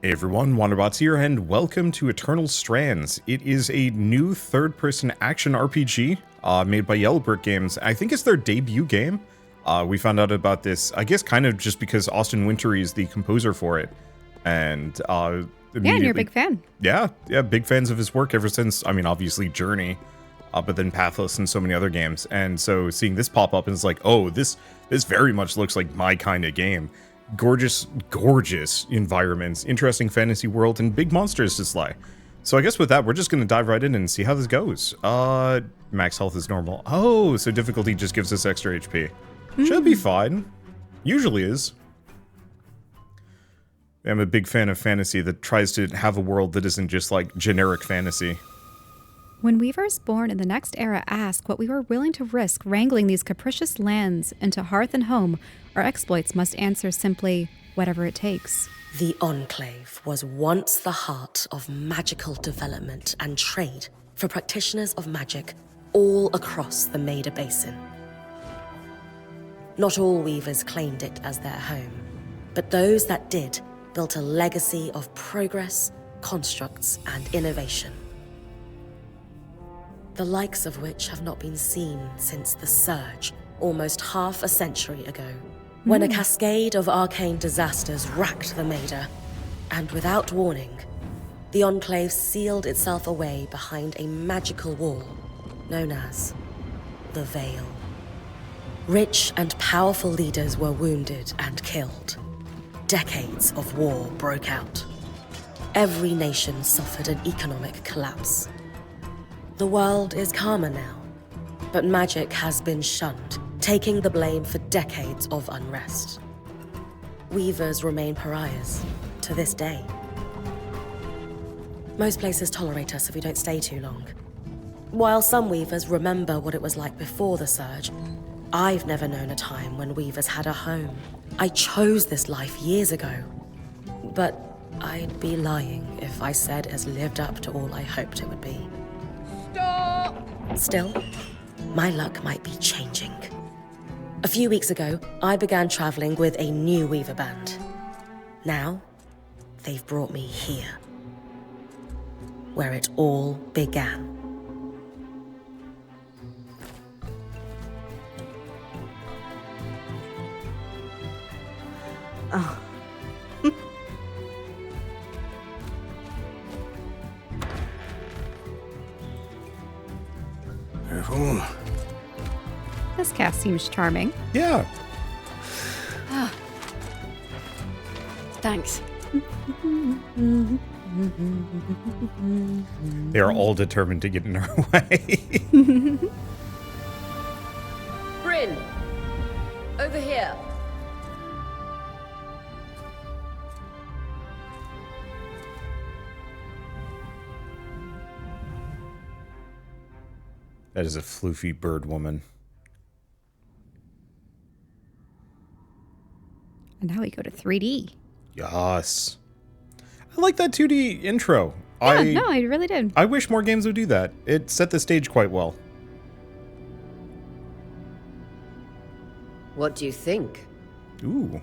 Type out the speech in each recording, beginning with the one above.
Hey everyone, Wanderbots here, and welcome to Eternal Strands. It is a new third-person action RPG made by Yellowbird Games. I think it's their debut game. We found out about this, I guess, kind of just because Austin Wintory is the composer for it. And and you're a big fan. Yeah, big fans of his work ever since, I mean, obviously Journey, but then Pathless and so many other games. And so seeing this pop up and it's like, oh, this very much looks like my kind of game. Gorgeous environments, interesting fantasy world, and big monsters to slay. So I guess with that, we're just going to dive right in and see how this goes. Max health is normal. Oh, so difficulty just gives us extra HP. Should be fine. Usually is. I'm a big fan of fantasy that tries to have a world that isn't just like generic fantasy. When weavers born in the next era ask what we were willing to risk wrangling these capricious lands into hearth and home, our exploits must answer simply, whatever it takes. The Enclave was once the heart of magical development and trade for practitioners of magic all across the Maida Basin. Not all weavers claimed it as their home, but those that did built a legacy of progress, constructs, and innovation. The likes of which have not been seen since the Surge, almost half a century ago, when a cascade of arcane disasters racked the Maida, and without warning, the Enclave sealed itself away behind a magical wall known as the Veil. Rich and powerful leaders were wounded and killed. Decades of war broke out. Every nation suffered an economic collapse. The world is calmer now, but magic has been shunned, taking the blame for decades of unrest. Weavers remain pariahs to this day. Most places tolerate us if we don't stay too long. While some weavers remember what it was like before the Surge, I've never known a time when weavers had a home. I chose this life years ago, but I'd be lying if I said it has lived up to all I hoped it would be. Stop! Still, my luck might be changing. A few weeks ago, I began traveling with a new weaver band. Now, they've brought me here, where it all began. Oh. Careful. This cast seems charming. Yeah. Thanks. They are all determined to get in our way. Bryn! Over here. That is a floofy bird woman. And now we go to 3D. Yes. I like that 2D intro. Yeah, I really did. I wish more games would do that. It set the stage quite well. What do you think? Ooh.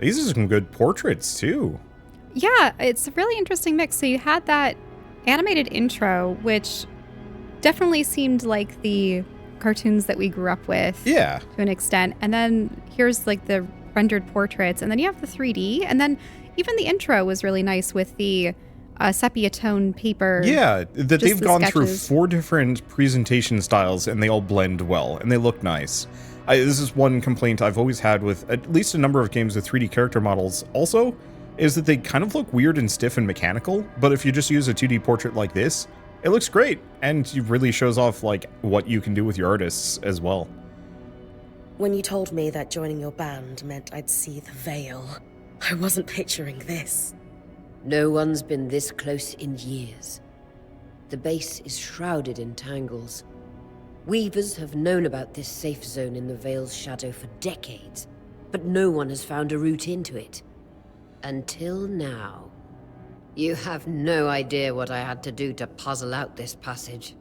These are some good portraits, too. Yeah, it's a really interesting mix. So you had that animated intro, which definitely seemed like the cartoons that we grew up with. Yeah. To an extent. And then here's like the rendered portraits. And then you have the 3D. And then even the intro was really nice with the sepia tone paper. Yeah, that they've gone through sketches. 4 different presentation styles and they all blend well and they look nice. This is one complaint I've always had with at least a number of games with 3D character models also, is that they kind of look weird and stiff and mechanical, but if you just use a 2D portrait like this, it looks great and it really shows off like what you can do with your artists as well. When you told me that joining your band meant I'd see the Veil, I wasn't picturing this. No one's been this close in years. The base is shrouded in tangles. Weavers have known about this safe zone in the Veil's shadow for decades, but no one has found a route into it. Until now. You have no idea what I had to do to puzzle out this passage.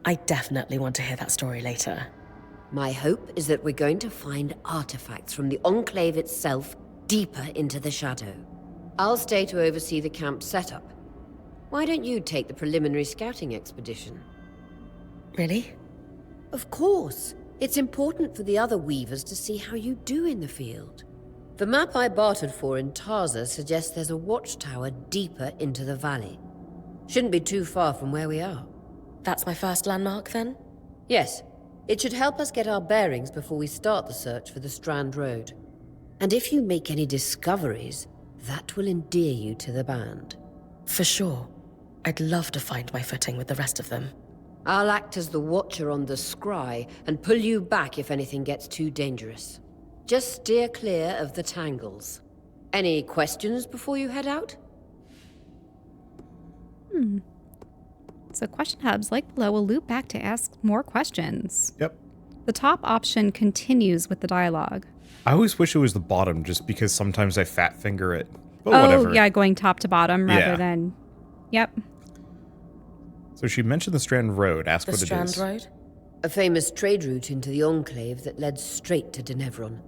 I definitely want to hear that story later. My hope is that we're going to find artifacts from the Enclave itself deeper into the shadow. I'll stay to oversee the camp setup. Why don't you take the preliminary scouting expedition? Really? Of course. It's important for the other Weavers to see how you do in the field. The map I bartered for in Tarza suggests there's a watchtower deeper into the valley. Shouldn't be too far from where we are. That's my first landmark, then? Yes. It should help us get our bearings before we start the search for the Strand Road. And if you make any discoveries, that will endear you to the band. For sure. I'd love to find my footing with the rest of them. I'll act as the watcher on the scry and pull you back if anything gets too dangerous. Just steer clear of the tangles. Any questions before you head out? So question hubs like below will loop back to ask more questions. Yep. The top option continues with the dialogue. I always wish it was the bottom, just because sometimes I fat finger it. But Oh, whatever. yeah, going top to bottom rather Yeah. than... Yep. So she mentioned the Strand Road. Ask The what it Strand is. Road? A famous trade route into the Enclave that led straight to Denevron.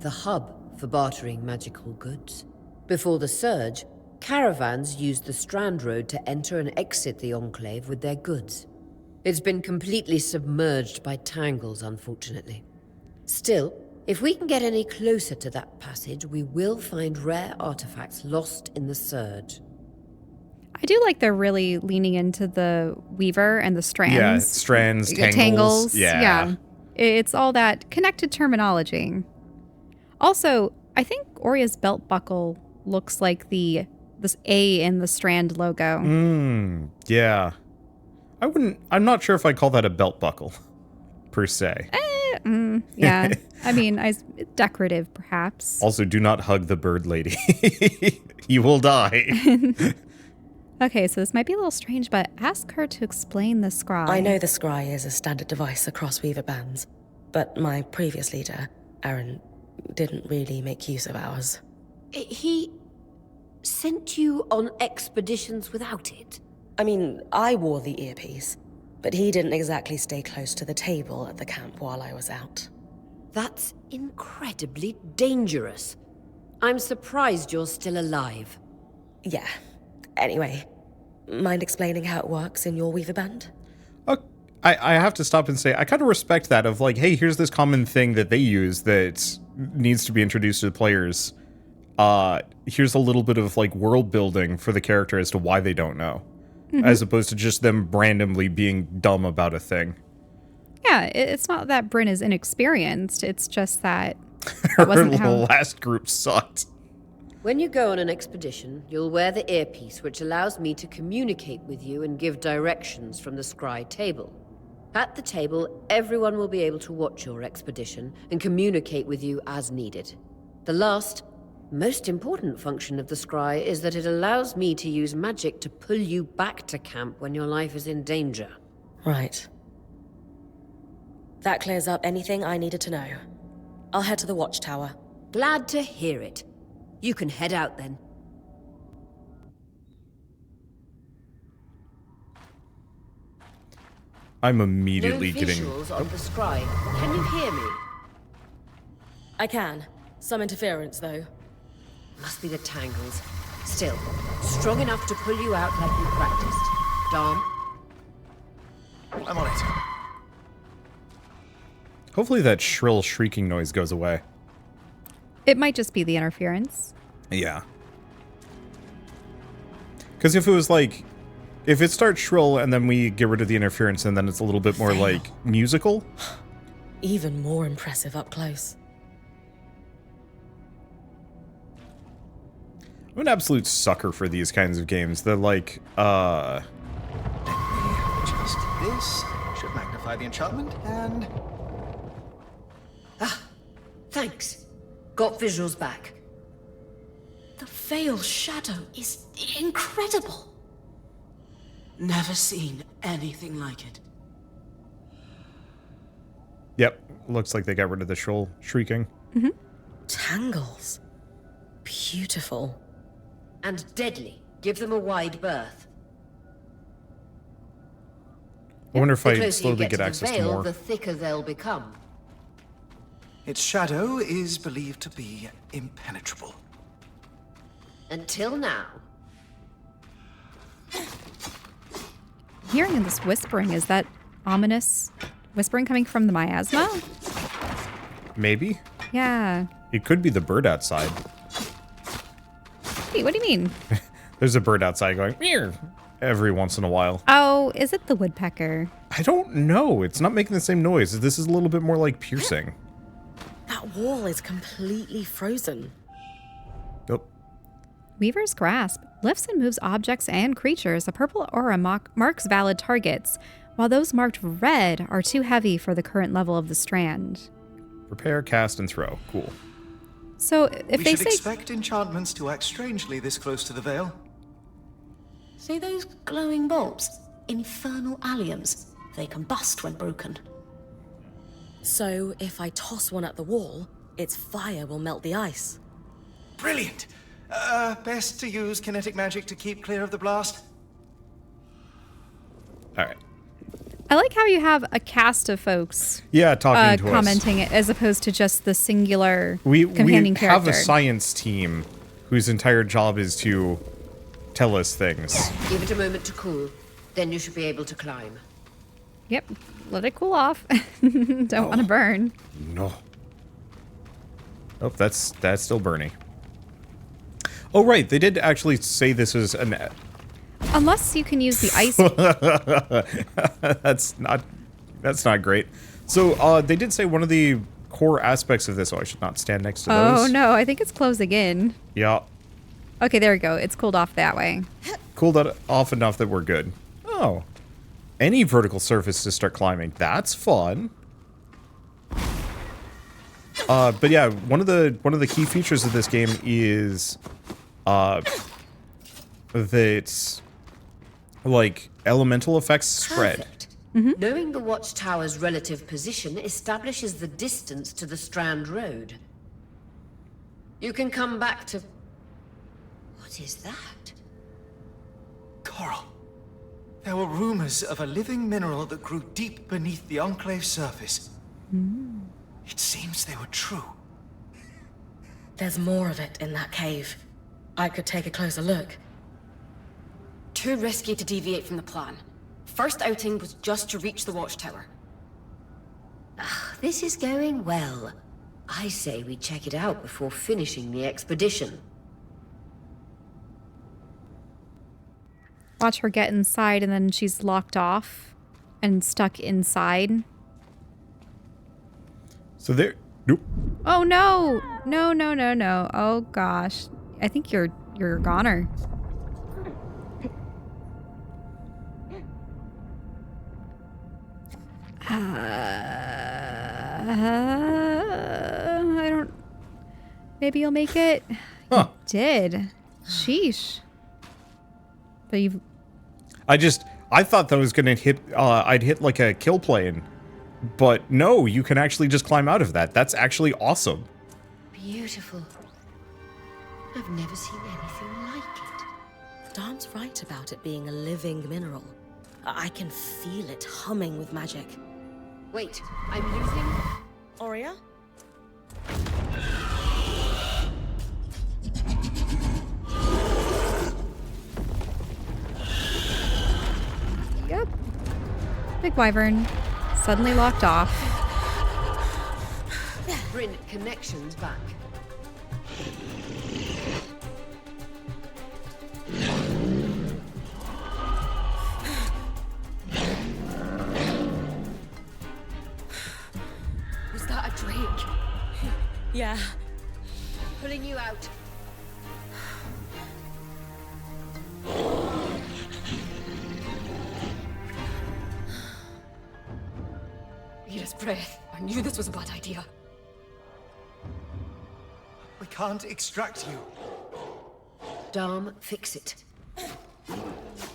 The hub for bartering magical goods. Before the Surge, caravans used the Strand Road to enter and exit the Enclave with their goods. It's been completely submerged by tangles, unfortunately. Still, if we can get any closer to that passage, we will find rare artifacts lost in the Surge. I do like they're really leaning into the Weaver and the Strands. Yeah, strands, tangles. Yeah. It's all that connected terminology. Also, I think Oria's belt buckle looks like this A in the Strand logo. Yeah. I'm not sure if I'd call that a belt buckle, per se. Yeah. I mean, decorative, perhaps. Also, do not hug the bird lady. You will die. Okay, so this might be a little strange, but ask her to explain the scry. I know the scry is a standard device across Weaver bands, but my previous leader, Aaron, didn't really make use of ours. He sent you on expeditions without it? I mean, I wore the earpiece, but he didn't exactly stay close to the table at the camp while I was out. That's incredibly dangerous. I'm surprised you're still alive. Yeah. Anyway, mind explaining how it works in your Weaver band? I have to stop and say, I kind of respect that of like, hey, here's this common thing that they use that needs to be introduced to the players. Here's a little bit of like world building for the character as to why they don't know. As opposed to just them randomly being dumb about a thing. Yeah, it's not that Bryn is inexperienced. It's just that Her wasn't how... last group sucked. When you go on an expedition, you'll wear the earpiece, which allows me to communicate with you and give directions from the scry table. At the table, everyone will be able to watch your expedition and communicate with you as needed. The last, most important function of the scry is that it allows me to use magic to pull you back to camp when your life is in danger. Right. That clears up anything I needed to know. I'll head to the watchtower. Glad to hear it. You can head out then. I'm immediately No getting... visuals on the scry. Can you hear me? I can. Some interference, though. Must be the tangles. Still, strong enough to pull you out like you practiced. Dom? I'm on it. Hopefully that shrill shrieking noise goes away. It might just be the interference. Yeah. Because if it was like... If it starts shrill and then we get rid of the interference and then it's a little bit more like musical. Even more impressive up close. I'm an absolute sucker for these kinds of games. They're like, Let me adjust this. Should magnify the enchantment, and... Thanks. Got visuals back. The Veil shadow is incredible. Never seen anything like it. Yep, looks like they got rid of the shrill shrieking. Tangles. Beautiful. And deadly. Give them a wide berth. I wonder if The I closer you slowly get get to the access to veil, more. the thicker they'll become. Its shadow is believed to be impenetrable. Until now. Hearing this whispering, is that ominous whispering coming from the miasma? Maybe? Yeah. It could be the bird outside. Wait, what do you mean? There's a bird outside going, meow, every once in a while. Oh, is it the woodpecker? I don't know. It's not making the same noise. This is a little bit more like piercing. That wall is completely frozen. Nope. Weaver's grasp lifts and moves objects and creatures. A purple aura marks valid targets, while those marked red are too heavy for the current level of the strand. Prepare, cast, and throw. Cool. So if We they should say expect enchantments to act strangely this close to the Veil. See those glowing bulbs? Infernal alliums. They combust when broken. So if I toss one at the wall, its fire will melt the ice. Brilliant! Best to use kinetic magic to keep clear of the blast. All right. I like how you have a cast of folks Yeah, talking to us. commenting it as opposed to just the singular We companion have character. a science team whose entire job is to tell us things. Give it a moment to cool. Then you should be able to climb. Yep, let it cool off. Don't want to burn. No. Oh, that's still burning. Oh, right. They did actually say this was an... Unless you can use the ice. That's not great. So, they did say one of the core aspects of this... Oh, I should not stand next to those. Oh no, I think it's closing in. Yeah. Okay, there we go. It's cooled off that way. Cooled that off enough that we're good. Oh. Any vertical surface to start climbing. That's fun. But yeah, one of the key features of this game is that like elemental effects spread. Perfect. Knowing the watchtower's relative position establishes the distance to the Strand Road. You can come back to... What is that? Coral. There were rumors of a living mineral that grew deep beneath the Enclave's surface. It seems they were true. There's more of it in that cave. I could take a closer look. Too risky to deviate from the plan. First outing was just to reach the watchtower. This is going well. I say we check it out before finishing the expedition. Watch her get inside and then she's locked off and stuck inside. So there. Nope. Oh no! No, no, no, no. Oh gosh. I think you're a goner. I don't... Maybe you'll make it? Huh. You did. Sheesh. But you've... I thought that was gonna hit, I'd hit like a kill plane. But no, you can actually just climb out of that. That's actually awesome. Beautiful. I've never seen anything like it. Darn's right about it being a living mineral. I can feel it humming with magic. Wait, I'm losing... Aurea? Yep. Big wyvern. Suddenly locked off. Bryn, connections back. Was that a drake? Yeah. Pulling you out. Yes, breath. I knew this was a bad idea. We can't extract you. Dharm, fix it.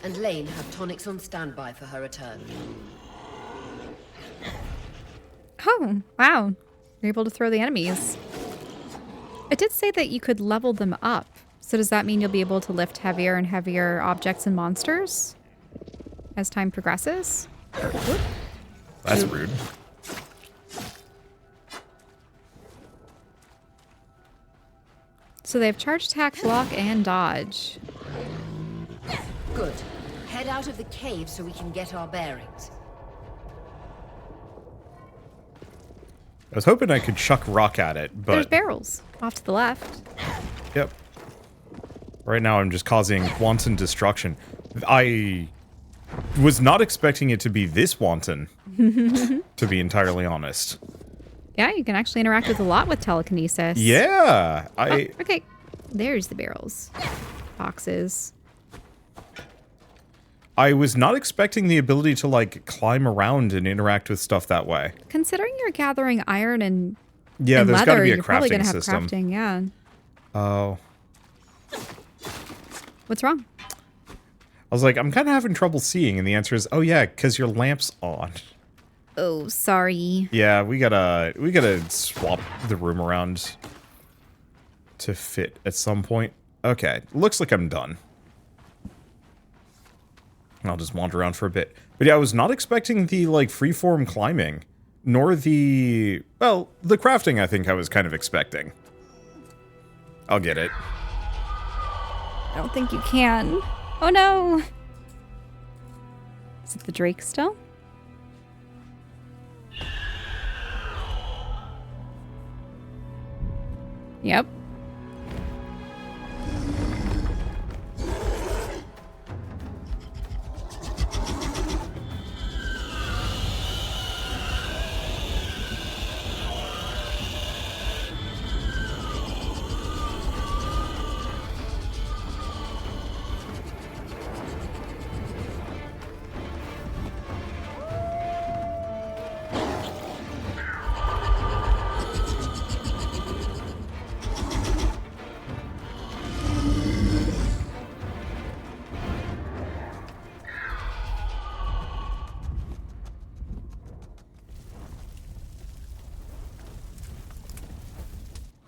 And Lane have tonics on standby for her return. Oh, wow. You're able to throw the enemies. It did say that you could level them up. So does that mean you'll be able to lift heavier and heavier objects and monsters as time progresses? That's rude. So they have charge, attack, block, and dodge. Good. Head out of the cave so we can get our bearings. I was hoping I could chuck rock at it, There's but barrels off to the left. yep. Right now I'm just causing wanton destruction. I was not expecting it to be this wanton, to be entirely honest. Yeah, you can actually interact with a lot with telekinesis. Yeah, Oh, okay. There's the barrels. Boxes. I was not expecting the ability to, like, climb around and interact with stuff that way. Considering you're gathering iron and, Yeah, and there's leather, got to be a you're probably crafting gonna have system. crafting, yeah. Oh. What's wrong? I was like, I'm kind of having trouble seeing, and the answer is, oh yeah, because your lamp's on. Oh, sorry. Yeah, we gotta swap the room around to fit at some point. Okay, looks like I'm done. I'll just wander around for a bit. But yeah, I was not expecting the, like, freeform climbing, nor the, well, the crafting I think I was kind of expecting. I'll get it. I don't think you can. Oh no! Is it the Drake still? Yep.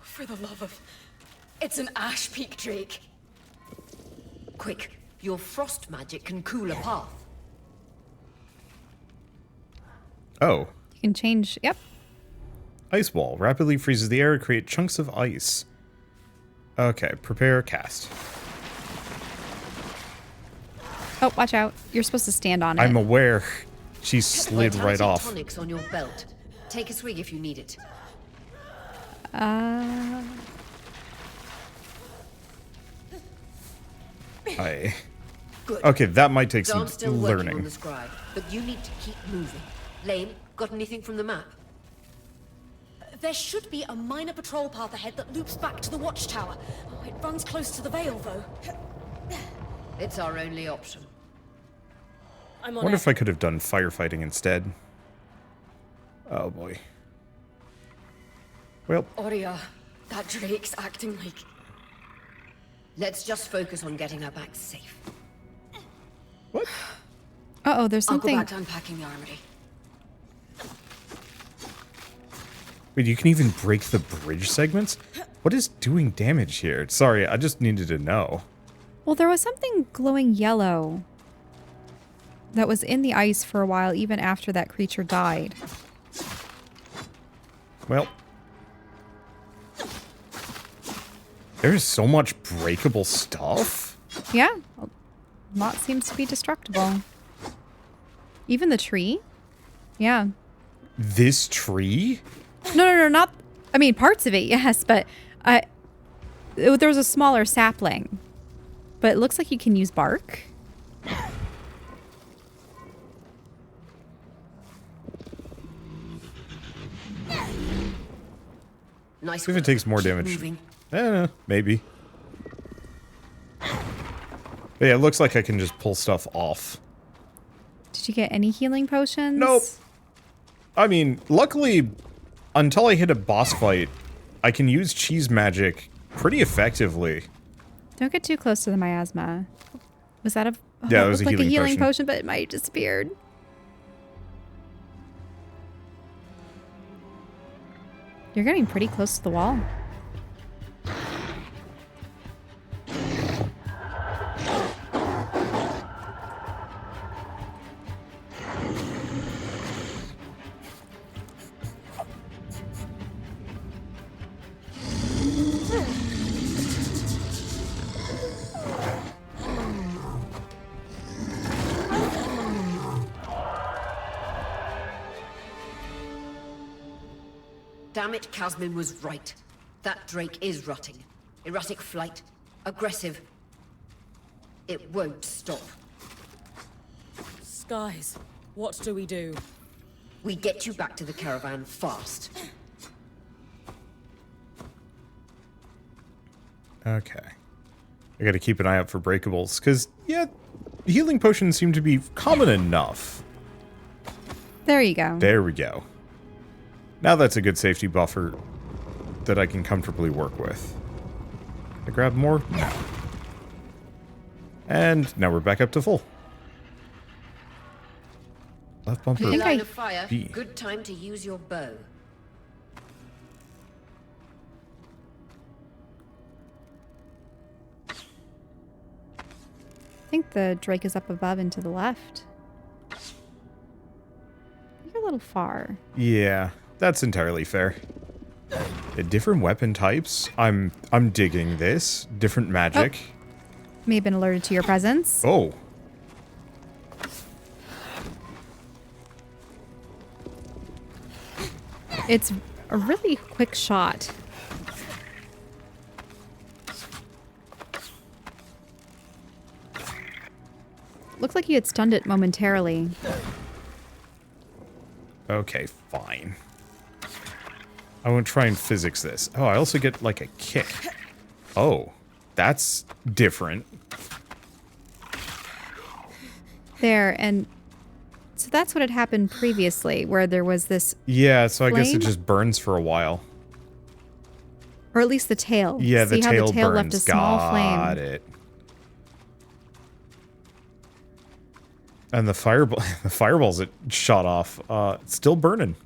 For the love of... It's an Ash Peak Drake. Quick, your frost magic can cool a path. Oh. You can change. Yep. Ice wall. Rapidly freezes the air to create chunks of ice. Okay, prepare cast. Oh, watch out. You're supposed to stand on it. I'm aware. She slid right Vitality off. Tonics on your belt. Take a swig if you need it. Good. Okay, that might take So some I'm still working on learning. the scribe, but you need to keep moving. Lane, got anything from the map? There should be a minor patrol path ahead that loops back to the watchtower. Oh, it runs close to the Vale, though. It's our only option. I'm I on wonder it. if I could have done firefighting instead. Oh boy. Well, Aurea, that Drake's acting like... Let's just focus on getting her back safe. what? Uh-oh, there's I'll go something. back to unpacking the armory. Wait, you can even break the bridge segments? What is doing damage here? Sorry, I just needed to know. Well, there was something glowing yellow that was in the ice for a while, even after that creature died. Well. There's so much breakable stuff. Yeah, a lot seems to be destructible. Even the tree? Yeah. This tree? No, not... I mean, parts of it, yes, but there was a smaller sapling. But it looks like you can use bark. Nice. See if it work. takes more Keep damage. moving. Maybe. But yeah, it looks like I can just pull stuff off. Did you get any healing potions? Nope. I mean, luckily, until I hit a boss fight, I can use cheese magic pretty effectively. Don't get too close to the miasma. Was that a... Oh, Yeah, that it was looked a like healing potion, but it might have disappeared. You're getting pretty close to the wall. Damn it, Casmin was right. That drake is rutting. Erratic flight. Aggressive. It won't stop. Skies, what do we do? We get you back to the caravan fast. Okay. I gotta keep an eye out for breakables, because, yeah, healing potions seem to be common enough. There you go. There we go. Now that's a good safety buffer that I can comfortably work with. I grab more? No. And now we're back up to full. Left bumper. Clear line of fire. B. Good time to use your bow. I think the Drake is up above and to the left. You're a little far. Yeah, that's entirely fair. Different weapon types. I'm digging this. Different magic. May have been alerted to your presence. Oh. It's a really quick shot. Looked like you had stunned it momentarily. Okay, fine. I won't try and physics this. Oh, I also get like a kick. Oh, that's different. There, and so that's what had happened previously, where there was this, Yeah, so I guess it flame? just burns for a while. or at least the tail. Yeah, See the how tail the tail burns. left a small Got flame. it. And the fireball, the fireballs it shot off, still burning.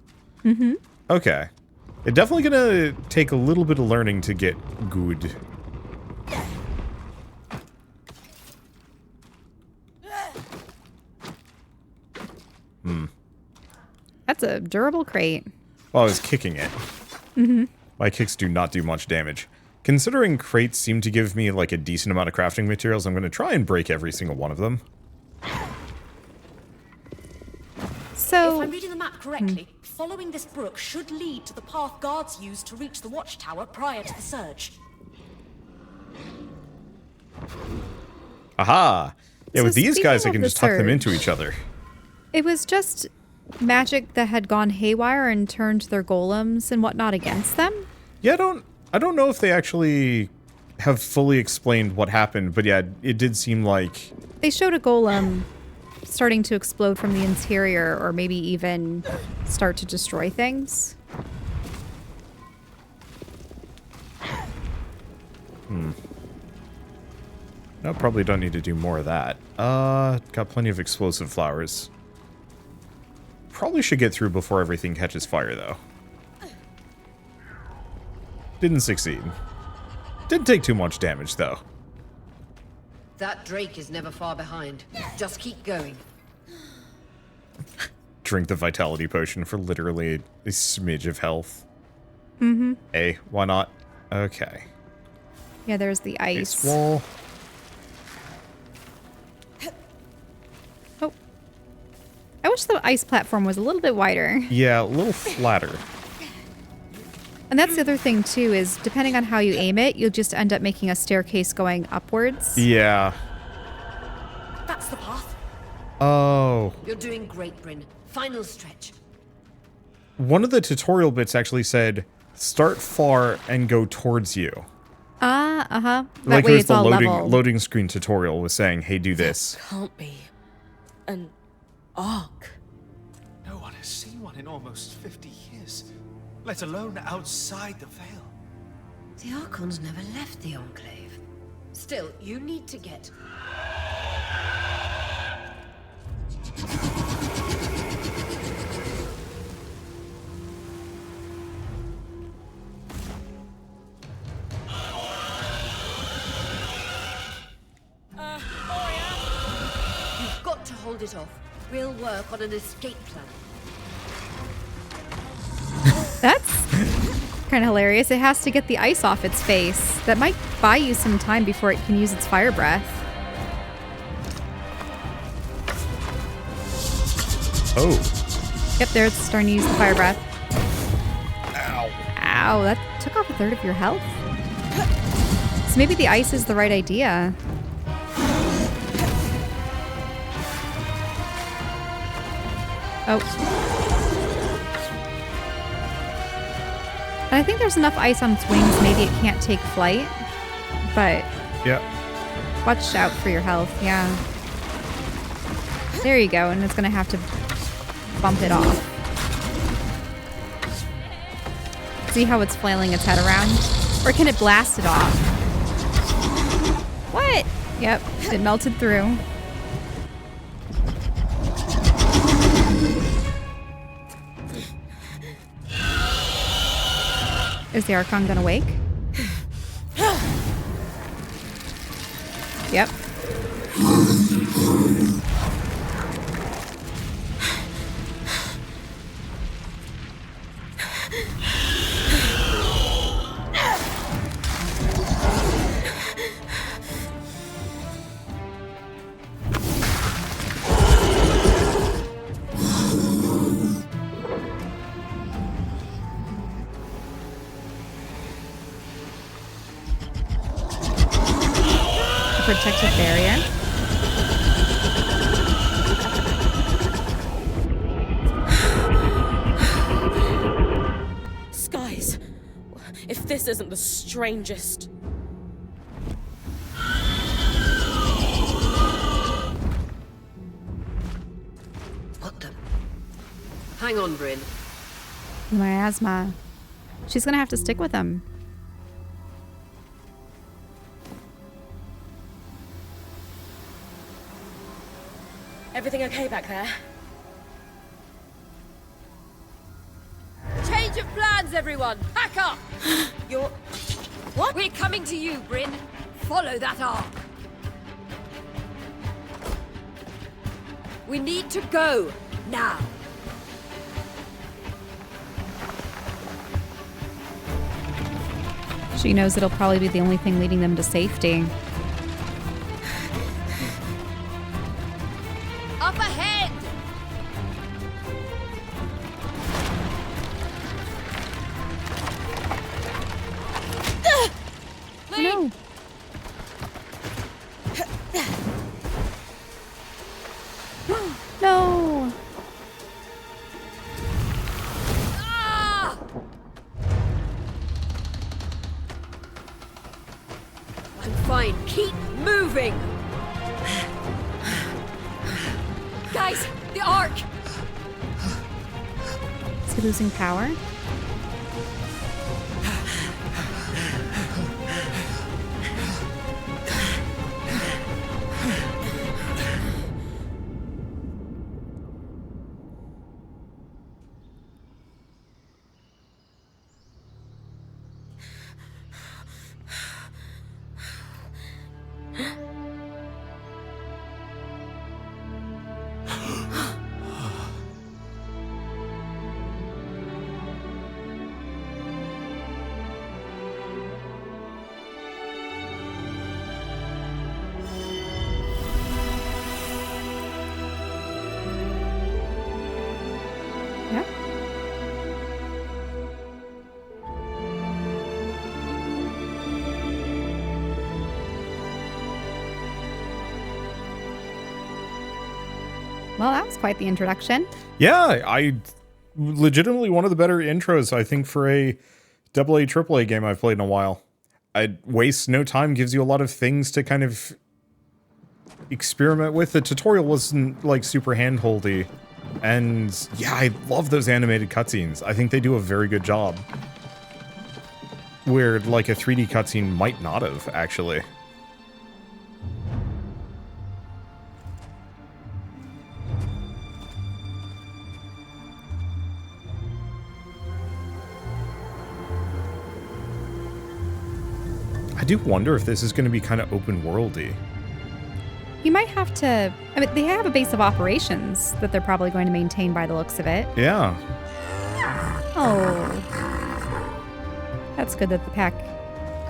Mm-hmm. Okay. It's definitely gonna take a little bit of learning to get good. That's a durable crate. Well, I was kicking it. Mm-hmm. My kicks do not do much damage. Considering crates seem to give me like a decent amount of crafting materials, I'm gonna try and break every single one of them. So, If I'm reading the map correctly, following this brook should lead to the path guards used to reach the watchtower prior to the surge. Aha! Yeah, So with these guys, I speaking can of the just tuck them surge- into each other. it was just magic that had gone haywire and turned their golems and whatnot against them? Yeah, I don't know if they actually have fully explained what happened, but yeah, it did seem like... They showed a golem starting to explode from the interior, or maybe even start to destroy things. No, probably don't need to do more of that. Got plenty of explosive flowers. Probably should get through before everything catches fire, though. Didn't succeed. Didn't take too much damage, though. That drake is never far behind. Just keep going. Drink the vitality potion for literally a smidge of health. Mm-hmm. Hey, why not? Okay. Yeah, there's the ice. Ice wall. Oh. I wish the ice platform was a little bit wider. Yeah, a little flatter. And that's the other thing, too, is depending on how you aim it, you'll just end up making a staircase going upwards. Yeah. That's the path. Oh. You're doing great, Bryn. Final stretch. One of the tutorial bits actually said, start far and go towards you. Ah, uh-huh. That Like way it was it's the all level. loading screen tutorial was saying, hey, do this. Can't be an ark. No one has seen one in almost 50 years, let alone outside the Vale. The Archons never left the Enclave. Still, you need to get... You've got to hold it off. We'll work on an escape plan. That's kind of hilarious. It has to get the ice off its face. That might buy you some time before it can use its fire breath. Oh. Yep, there it's starting to use the fire breath. Ow. Wow, that took off a third of your health. So maybe the ice is the right idea. Oh. And I think there's enough ice on its wings, maybe it can't take flight. But Yeah. watch out for your health, yeah. There you go, and it's gonna have to bump it off. See how it's flailing its head around? Or can it blast it off? What? Yep, it melted through. Is the Archon gonna wake? Yep. Protective barrier. Skies. If this isn't the strangest. What the? Hang on, Bryn. Miasma. She's gonna have to stick with him. Everything okay back there? Change of plans, everyone! Pack up! You're... What? We're coming to you, Bryn. Follow that arc. We need to go. Now. She knows it'll probably be the only thing leading them to safety. Up ahead! No. No. Ah! I'm fine. Keep moving! Guys, the arc! Is he losing power? Yeah. Well, that was quite the introduction. Yeah, I legitimately one of the better intros, I think, for a AA AAA game I've played in a while. It wastes no time, gives you a lot of things to kind of experiment with. The tutorial wasn't like super handholdy. And yeah, I love those animated cutscenes. I think they do a very good job. Where like a 3D cutscene might not have, actually. I do wonder if this is going to be kind of open worldy. You might have to... I mean, they have a base of operations that they're probably going to maintain by the looks of it. Yeah. Oh. That's good that the pack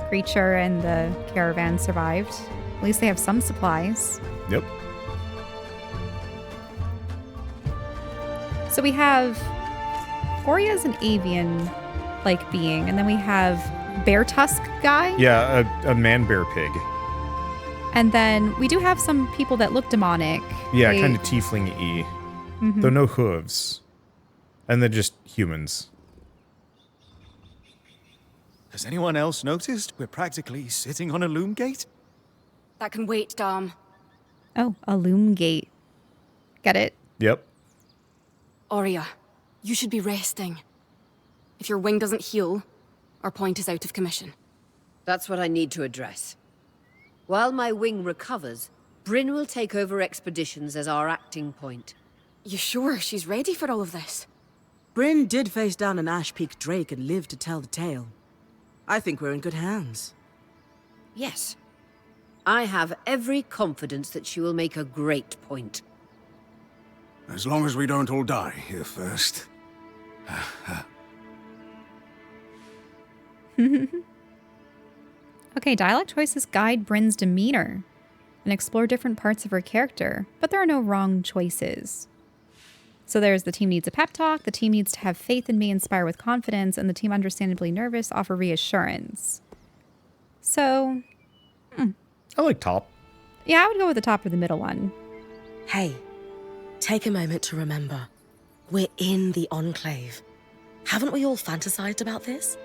creature and the caravan survived. At least they have some supplies. Yep. So we have Oria's an avian like being. And then we have bear tusk guy. Yeah, a man-bear pig. And then we do have some people that look demonic. Yeah, kind of tiefling-y. Though no hooves. And they're just humans. Has anyone else noticed we're practically sitting on a loom gate? That can wait, Dom. Oh, a loom gate. Get it? Yep. Aurea, you should be resting. If your wing doesn't heal, our point is out of commission. That's what I need to address. While my wing recovers, Bryn will take over expeditions as our acting point. You sure she's ready for all of this? Bryn did face down an Ash Peak Drake and lived to tell the tale. I think we're in good hands. Yes. I have every confidence that she will make a great point. As long as we don't all die here first. Okay, dialogue choices guide Bryn's demeanor and explore different parts of her character, but there are no wrong choices. So there's the team needs a pep talk, the team needs to have faith in me, inspire with confidence, and the team understandably nervous, offer reassurance. So, I like top. yeah, I would go with the top or the middle one. Hey, take a moment to remember. We're in the Enclave. Haven't we all fantasized about this?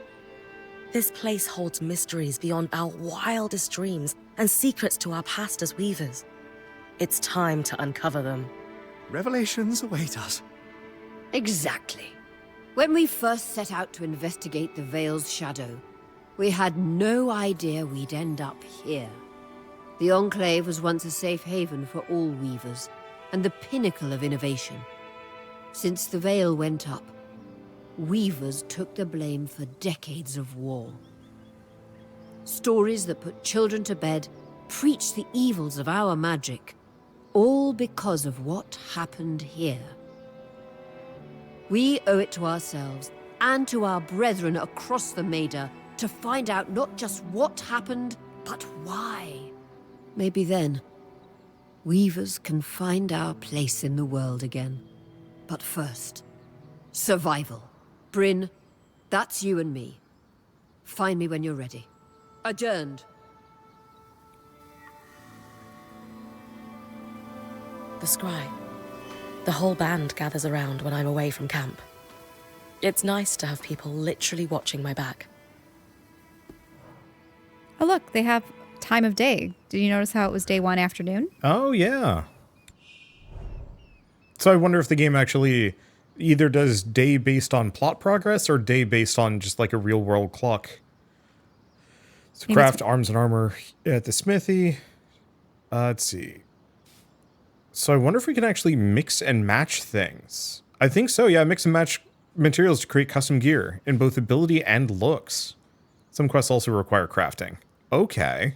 This place holds mysteries beyond our wildest dreams and secrets to our past as weavers. It's time to uncover them. Revelations await us. Exactly. When we first set out to investigate the Veil's shadow, we had no idea we'd end up here. The Enclave was once a safe haven for all weavers, and the pinnacle of innovation. Since the Veil went up, weavers took the blame for decades of war. Stories that put children to bed, preached the evils of our magic, all because of what happened here. We owe it to ourselves and to our brethren across the Maida to find out not just what happened, but why. Maybe then, weavers can find our place in the world again. But first, survival. Bryn, that's you and me. Find me when you're ready. Adjourned. The scry. The whole band gathers around when I'm away from camp. It's nice to have people literally watching my back. Oh, look, they have time of day. Did you notice how it was day 1 afternoon? Oh, yeah. So I wonder if the game actually either does day based on plot progress or day based on just like a real world clock. So Maybe craft arms and armor at the smithy. Let's see. So I wonder if we can actually mix and match things. I think so, yeah. Mix and match materials to create custom gear in both ability and looks. Some quests also require crafting. Okay.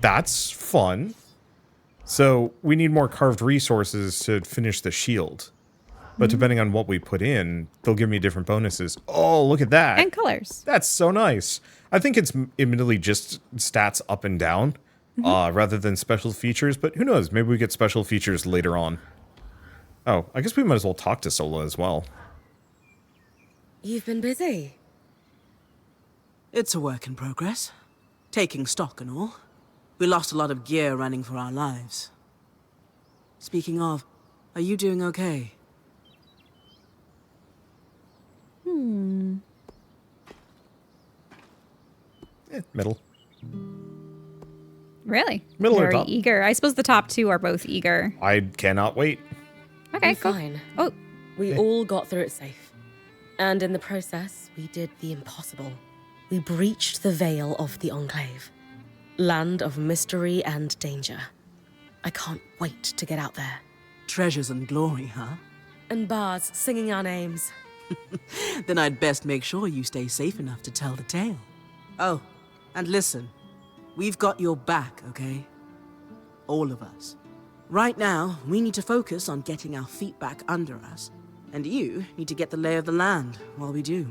That's fun. So we need more carved resources to finish the shield. But depending on what we put in, they'll give me different bonuses. Oh, look at that. And colors. That's so nice. I think it's admittedly just stats up and down rather than special features. But who knows? Maybe we get special features later on. Oh, I guess we might as well talk to Sola as well. You've been busy. It's a work in progress. Taking stock and all. We lost a lot of gear running for our lives. Speaking of, are you doing okay? Middle. Really? Middle or Very top? eager. I suppose the top two are both eager. I cannot wait. Okay, We're cool. fine. Oh, We all got through it safe. And in the process, we did the impossible. We breached the veil of the Enclave. Land of mystery and danger. I can't wait to get out there. Treasures and glory, huh? And bars singing our names. Then I'd best make sure you stay safe enough to tell the tale. Oh, and listen. We've got your back, okay? All of us. Right now, we need to focus on getting our feet back under us. And you need to get the lay of the land while we do.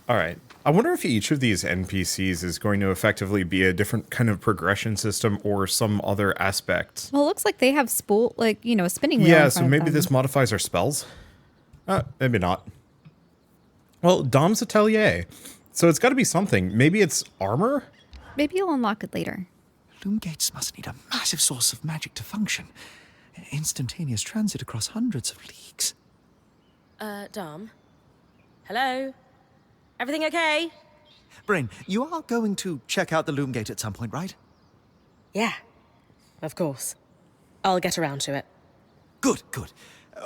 All right. I wonder if each of these NPCs is going to effectively be a different kind of progression system or some other aspect. well, it looks like they have spool, like, a spinning wheel. Yeah, in so front of maybe them. this modifies our spells? Maybe not. Well, Dom's Atelier. So it's got to be something. Maybe it's armor? Maybe you'll unlock it later. Loom gates must need a massive source of magic to function. Instantaneous transit across hundreds of leagues. Dom? Hello? Everything okay? Brain, you are going to check out the loom gate at some point, right? Yeah, of course. I'll get around to it. Good, good.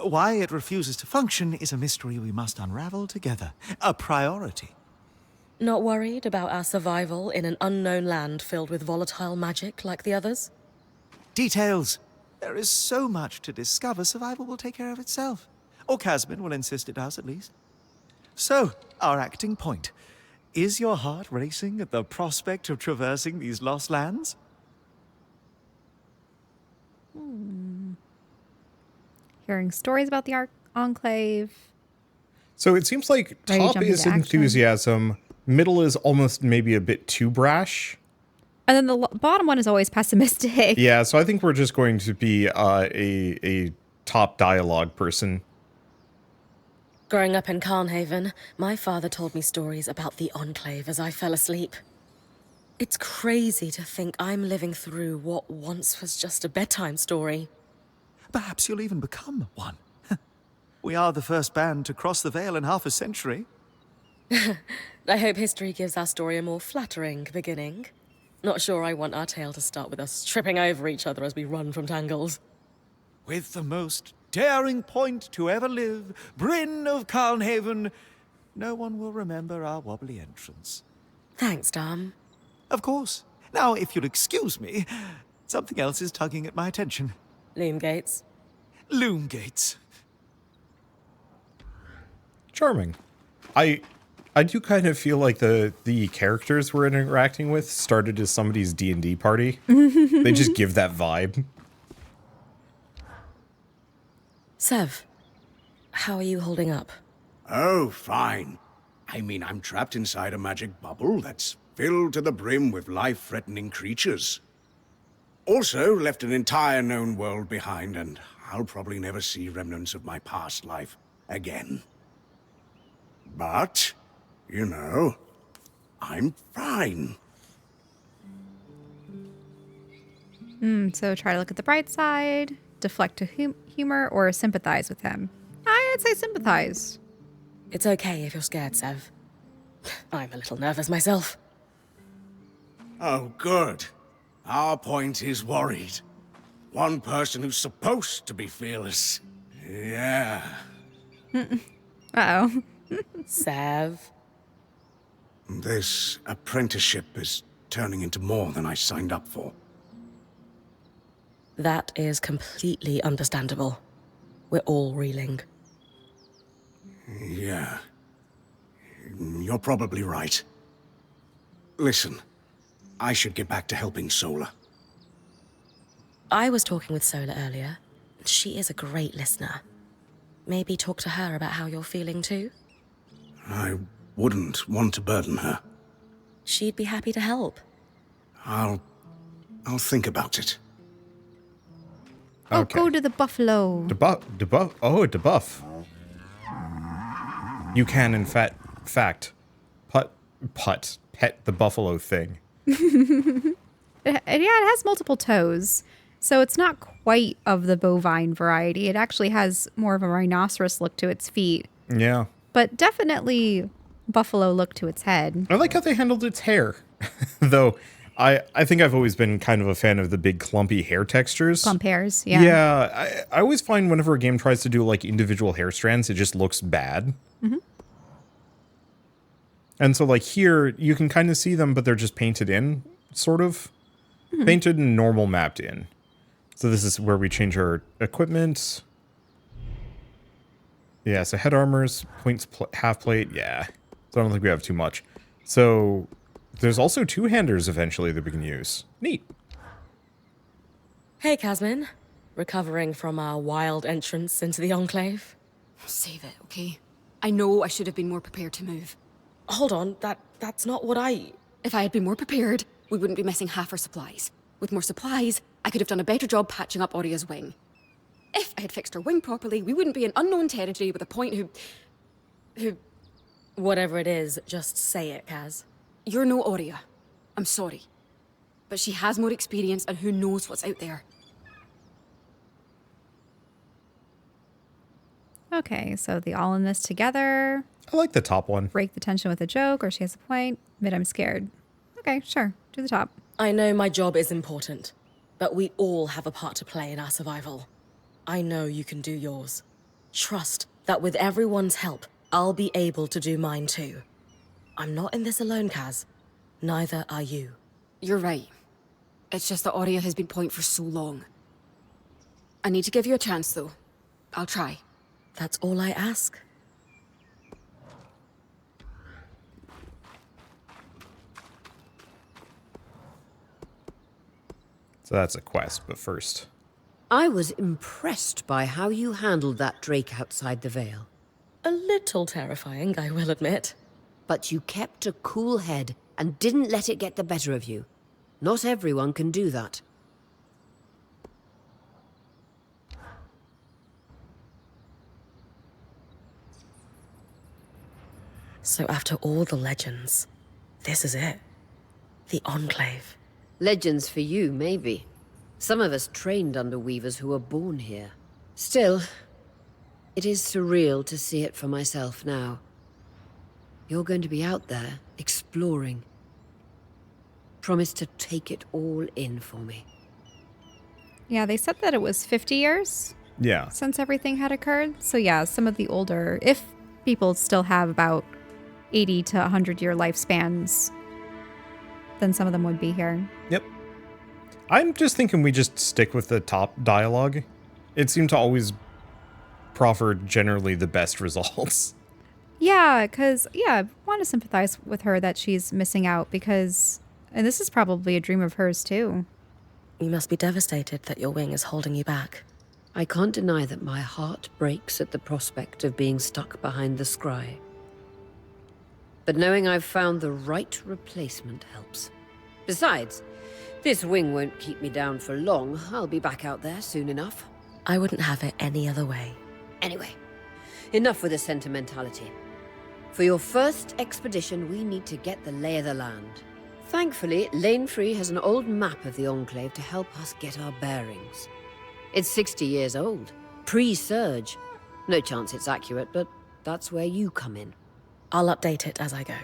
Why it refuses to function is a mystery we must unravel together. A priority. Not worried about our survival in an unknown land filled with volatile magic like the others? Details. There is so much to discover, survival will take care of itself. Or Casmin will insist it does, at least. So, our acting point. Is your heart racing at the prospect of traversing these lost lands? Hearing stories about the Enclave. So it seems like Ready to top jump is into action. enthusiasm, middle is almost maybe a bit too brash. And then the bottom one is always pessimistic. Yeah, so I think we're just going to be a top dialogue person. Growing up in Carnhaven, my father told me stories about the Enclave as I fell asleep. It's crazy to think I'm living through what once was just a bedtime story. Perhaps you'll even become one. We are the first band to cross the Veil in half a century. I hope history gives our story a more flattering beginning. Not sure I want our tale to start with us tripping over each other as we run from tangles. With the most daring point to ever live, Bryn of Carnhaven, no one will remember our wobbly entrance. Thanks, Dom. Of course. Now, if you'll excuse me, something else is tugging at my attention. Loom gates. Loom gates. Charming. I do kind of feel like the characters we're interacting with started as somebody's D&D party. They just give that vibe. Sev, how are you holding up? Oh, fine. I mean, I'm trapped inside a magic bubble that's filled to the brim with life-threatening creatures. Also, left an entire known world behind, and I'll probably never see remnants of my past life again. But, you know, I'm fine. So try to look at the bright side, deflect to humor, or sympathize with him. I'd say sympathize. It's okay if you're scared, Sev. I'm a little nervous myself. Oh, good. Our point is worried. One person who's supposed to be fearless. Yeah. Uh-oh. Sev. This apprenticeship is turning into more than I signed up for. That is completely understandable. We're all reeling. Yeah. You're probably right. Listen, I should get back to helping Sola. I was talking with Sola earlier. She is a great listener. Maybe talk to her about how you're feeling too? I wouldn't want to burden her. She'd be happy to help. I'll think about it. Oh, Okay. go to the buffalo. Debuff. Oh, debuff. You can, in fact, pet the buffalo thing. Yeah, it has multiple toes. So it's not quite of the bovine variety. It actually has more of a rhinoceros look to its feet. Yeah. But definitely buffalo look to its head. I like how they handled its hair. Though, I think I've always been kind of a fan of the big clumpy hair textures. Clump hairs, yeah. Yeah, I always find whenever a game tries to do like individual hair strands, it just looks bad. Mm-hmm. And so like here, you can kind of see them, but they're just painted in, sort of. Mm-hmm. Painted and normal mapped in. So this is where we change our equipment. Yeah, so head armors, points, half plate, yeah. So I don't think we have too much. So there's also two-handers eventually that we can use. Neat. Hey, Casmin. Recovering from our wild entrance into the Enclave? Save it, okay? I know I should have been more prepared to move. Hold on, that's not what I... If I had been more prepared, we wouldn't be missing half our supplies. With more supplies, I could have done a better job patching up Oria's wing. If I had fixed her wing properly, we wouldn't be in unknown territory with a point who... Whatever it is, just say it, Kaz. You're no Aurea. I'm sorry. But she has more experience and who knows what's out there. Okay, so the all in this together. I like the top one. Break the tension with a joke, or she has a point. Mid, I'm scared. Okay, sure. Do the top. I know my job is important, but we all have a part to play in our survival. I know you can do yours. Trust that with everyone's help, I'll be able to do mine too. I'm not in this alone, Kaz. Neither are you. You're right. It's just that Aurea has been point for so long. I need to give you a chance, though. I'll try. That's all I ask. So that's a quest, but first. I was impressed by how you handled that drake outside the Vale. A little terrifying, I will admit. But you kept a cool head and didn't let it get the better of you. Not everyone can do that. So after all the legends, this is it. The Enclave. Legends for you, maybe. Some of us trained under weavers who were born here. Still, it is surreal to see it for myself now. You're going to be out there, exploring. Promise to take it all in for me. Yeah, they said that it was 50 years Yeah. since everything had occurred. So yeah, some of the older, if people still have about 80 to 100-year lifespans, then some of them would be here. Yep. I'm just thinking we just stick with the top dialogue. It seemed to always proffer generally the best results. Yeah, because, yeah, I want to sympathize with her that she's missing out because, and this is probably a dream of hers too. You must be devastated that your wing is holding you back. I can't deny that my heart breaks at the prospect of being stuck behind the scry. But knowing I've found the right replacement helps. Besides, this wing won't keep me down for long. I'll be back out there soon enough. I wouldn't have it any other way. Anyway, enough with the sentimentality. For your first expedition, we need to get the lay of the land. Thankfully, Lane Free has an old map of the Enclave to help us get our bearings. It's 60 years old, pre-Surge. No chance it's accurate, but that's where you come in. I'll update it as I go.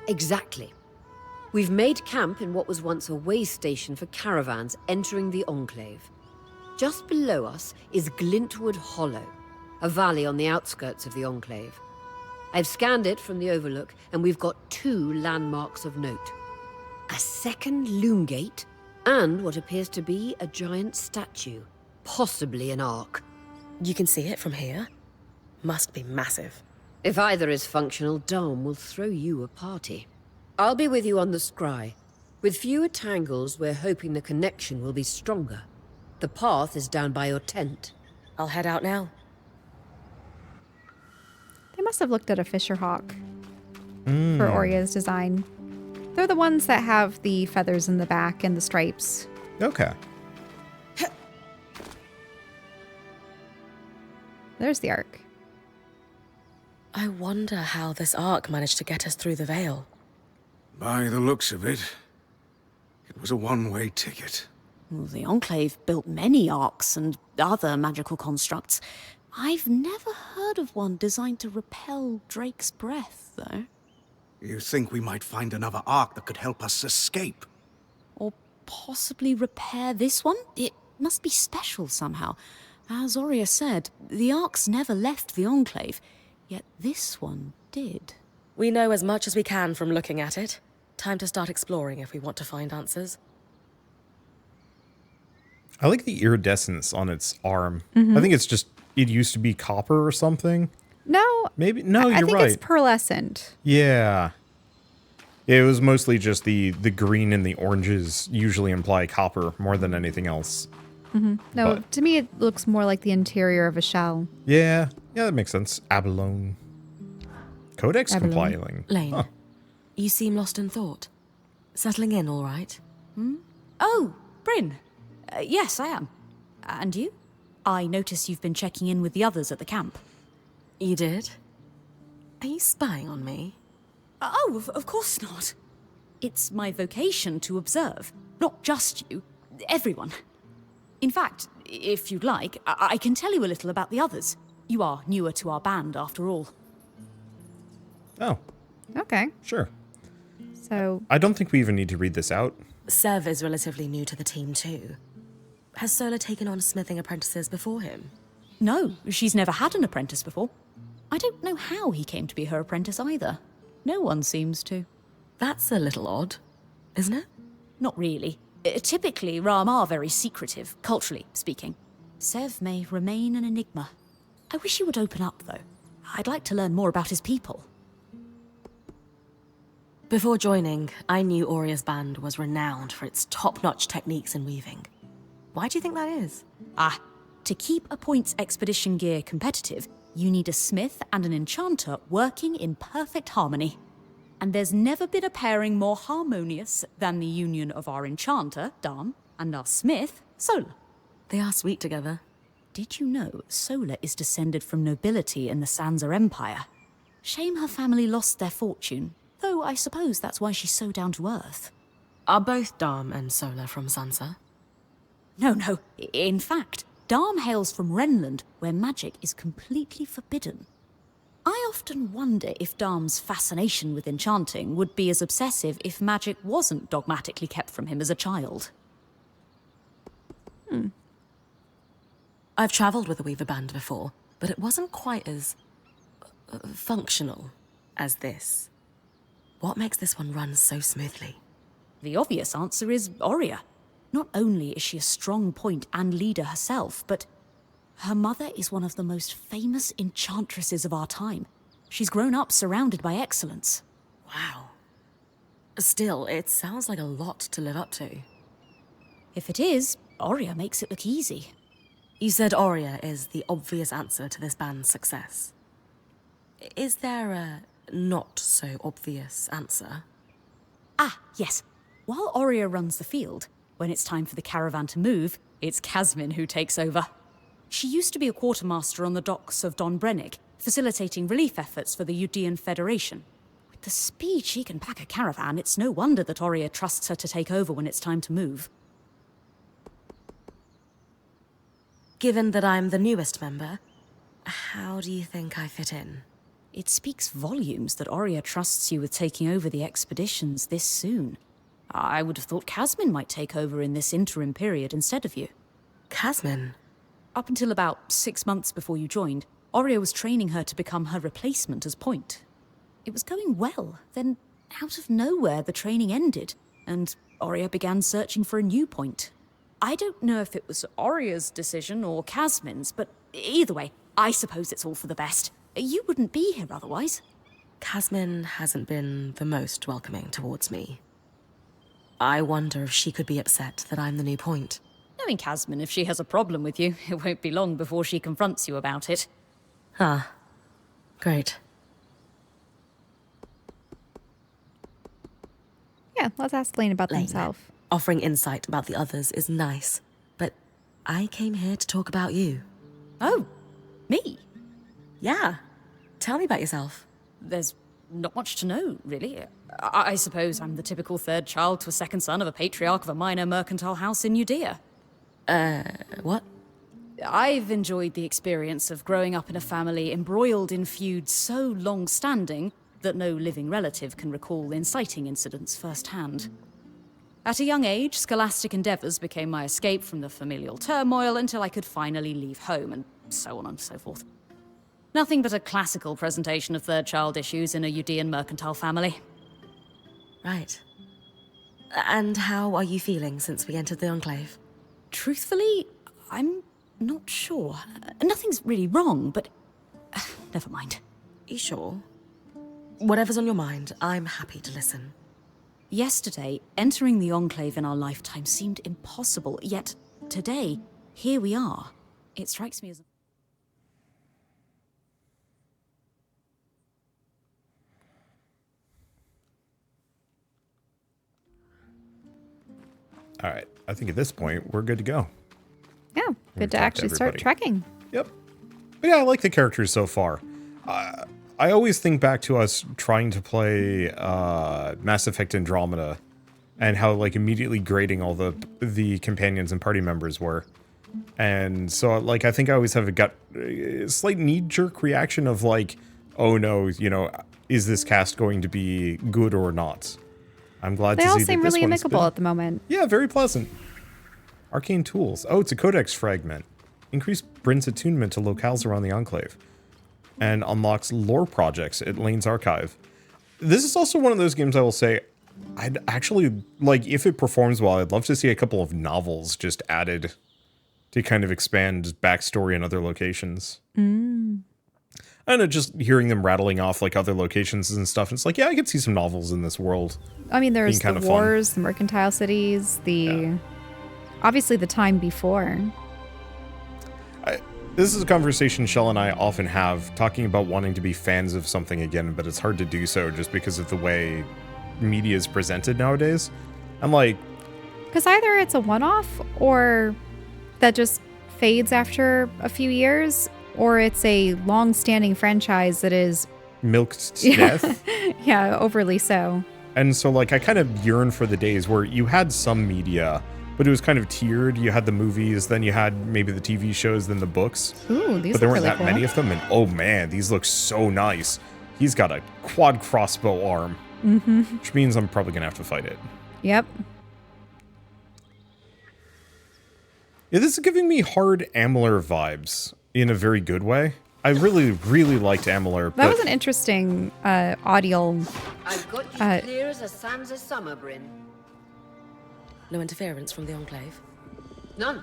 Exactly. We've made camp in what was once a way station for caravans entering the Enclave. Just below us is Glintwood Hollow, a valley on the outskirts of the Enclave. I've scanned it from the overlook, and we've got 2 landmarks of note. A second loom gate, and what appears to be a giant statue, possibly an ark. You can see it from here? Must be massive. If either is functional, Dom will throw you a party. I'll be with you on the scry. With fewer tangles, we're hoping the connection will be stronger. The path is down by your tent. I'll head out now. They must have looked at a Fisher Hawk for Aurea's design. They're the ones that have the feathers in the back and the stripes. Okay. There's the arc. I wonder how this arc managed to get us through the Veil. By the looks of it, it was a one-way ticket. Well, the Enclave built many arcs and other magical constructs. I've never heard of one designed to repel Drake's breath, though. You think we might find another ark that could help us escape? Or possibly repair this one? It must be special somehow. As Aurea said, the arcs never left the Enclave, yet this one did. We know as much as we can from looking at it. Time to start exploring if we want to find answers. I like the iridescence on its arm. I think it's just, it used to be copper or something. No. Maybe, no, I you're think right. it's pearlescent. Yeah. It was mostly just the green and the oranges usually imply copper more than anything else. No, But- to me it looks more like the interior of a shell. Yeah, that makes sense. Abalone. Codex Abalone. compiling. Lane, Huh. you seem lost in thought. Settling in all right? Oh, Bryn. Yes, I am. And you? I notice you've been checking in with the others at the camp. You did? Are you spying on me? Oh, of course not. It's my vocation to observe. Not just you, everyone. In fact, if you'd like, I can tell you a little about the others. You are newer to our band, after all. Oh, Okay. sure. So, I don't think we even need to read this out. Sev is relatively new to the team too. Has Sola taken on smithing apprentices before him? No, she's never had an apprentice before. I don't know how he came to be her apprentice either. No one seems to. That's a little odd, isn't it? Not really. Typically, Ram are very secretive, culturally speaking. Sev may remain an enigma. I wish he would open up, though. I'd like to learn more about his people. Before joining, I knew Auria's band was renowned for its top-notch techniques in weaving. Why do you think that is? To keep a points expedition gear competitive, you need a smith and an enchanter working in perfect harmony. And there's never been a pairing more harmonious than the union of our enchanter, Dam, and our smith, Sola. They are sweet together. Did you know Sola is descended from nobility in the Sansa Empire? Shame her family lost their fortune, though I suppose that's why she's so down to earth. Are both Dam and Sola from Sansa? No. In fact, Dam hails from Renland, where magic is completely forbidden. I often wonder if Dam's fascination with enchanting would be as obsessive if magic wasn't dogmatically kept from him as a child. I've travelled with a weaver band before, but it wasn't quite as functional as this. What makes this one run so smoothly? The obvious answer is Auria. Not only is she a strong point and leader herself, but her mother is one of the most famous enchantresses of our time. She's grown up surrounded by excellence. Wow. Still, it sounds like a lot to live up to. If it is, Auria makes it look easy. You said Auria is the obvious answer to this band's success. Is there a not-so-obvious answer? Yes. While Auria runs the field, when it's time for the caravan to move, it's Casmin who takes over. She used to be a quartermaster on the docks of Don Brennig, facilitating relief efforts for the Udean Federation. With the speed she can pack a caravan, it's no wonder that Auria trusts her to take over when it's time to move. Given that I'm the newest member, how do you think I fit in? It speaks volumes that Auria trusts you with taking over the expeditions this soon. I would have thought Casmin might take over in this interim period instead of you. Casmin? Up until about 6 months before you joined, Auria was training her to become her replacement as point. It was going well, then out of nowhere the training ended, and Auria began searching for a new point. I don't know if it was Auria's decision or Casmin's, but either way, I suppose it's all for the best. You wouldn't be here otherwise. Casmin hasn't been the most welcoming towards me. I wonder if she could be upset that I'm the new point. Knowing Casmin, if she has a problem with you, it won't be long before she confronts you about it. Great. yeah, let's ask Lane about Lane. themselves. Offering insight about the others is nice, but I came here to talk about you. Oh, me? Yeah. Tell me about yourself. There's not much to know, really. I suppose I'm the typical third child to a second son of a patriarch of a minor mercantile house in Judea. What? I've enjoyed the experience of growing up in a family embroiled in feuds so long-standing that no living relative can recall inciting incidents firsthand. At a young age, scholastic endeavours became my escape from the familial turmoil until I could finally leave home, and so on and so forth. Nothing but a classical presentation of third child issues in a Udean mercantile family. Right. And how are you feeling since we entered the Enclave? Truthfully, I'm not sure. Nothing's really wrong, but never mind. You sure? Whatever's on your mind, I'm happy to listen. Yesterday, entering the Enclave in our lifetime seemed impossible, yet today, here we are. It strikes me as... All right. I think at this point, we're good to go. Yeah, We've good to talked to actually start everybody. trekking. Yep. But yeah, I like the characters so far. I always think back to us trying to play Mass Effect Andromeda and how like immediately grading all the companions and party members were. And so like I think I always have a slight knee-jerk reaction of like, oh no, you know, is this cast going to be good or not? I'm glad to see that this They all seem really one's amicable at the moment. Yeah, very pleasant. Arcane tools. Oh, it's a codex fragment. Increase Bryn's attunement to locales around the Enclave. And unlocks lore projects at Lane's Archive. This is also one of those games I will say, I'd actually, like, if it performs well, I'd love to see a couple of novels just added to kind of expand backstory in other locations. I don't know, just hearing them rattling off, like, other locations and stuff, it's like, yeah, I could see some novels in this world. I mean, there's kind the of fun. wars, the mercantile cities, obviously the time before. This is a conversation Shell and I often have, talking about wanting to be fans of something again, but it's hard to do so just because of the way media is presented nowadays. I'm like... Because either it's a one-off, or that just fades after a few years, or it's a long-standing franchise that is... milked to death. Yeah, overly so. And so, like, I kind of yearn for the days where you had some media, but it was kind of tiered. You had the movies, then you had maybe the TV shows, then the books. Ooh, these but there look weren't really that cool. many of them, and oh man, these look so nice. He's got a quad crossbow arm, which means I'm probably gonna have to fight it. Yep. Yeah, this is giving me hard Amalur vibes in a very good way. I really, really liked Amalur. That was an interesting audio. I've got you clear as a sands of summer, Bryn. No interference from the Enclave? None.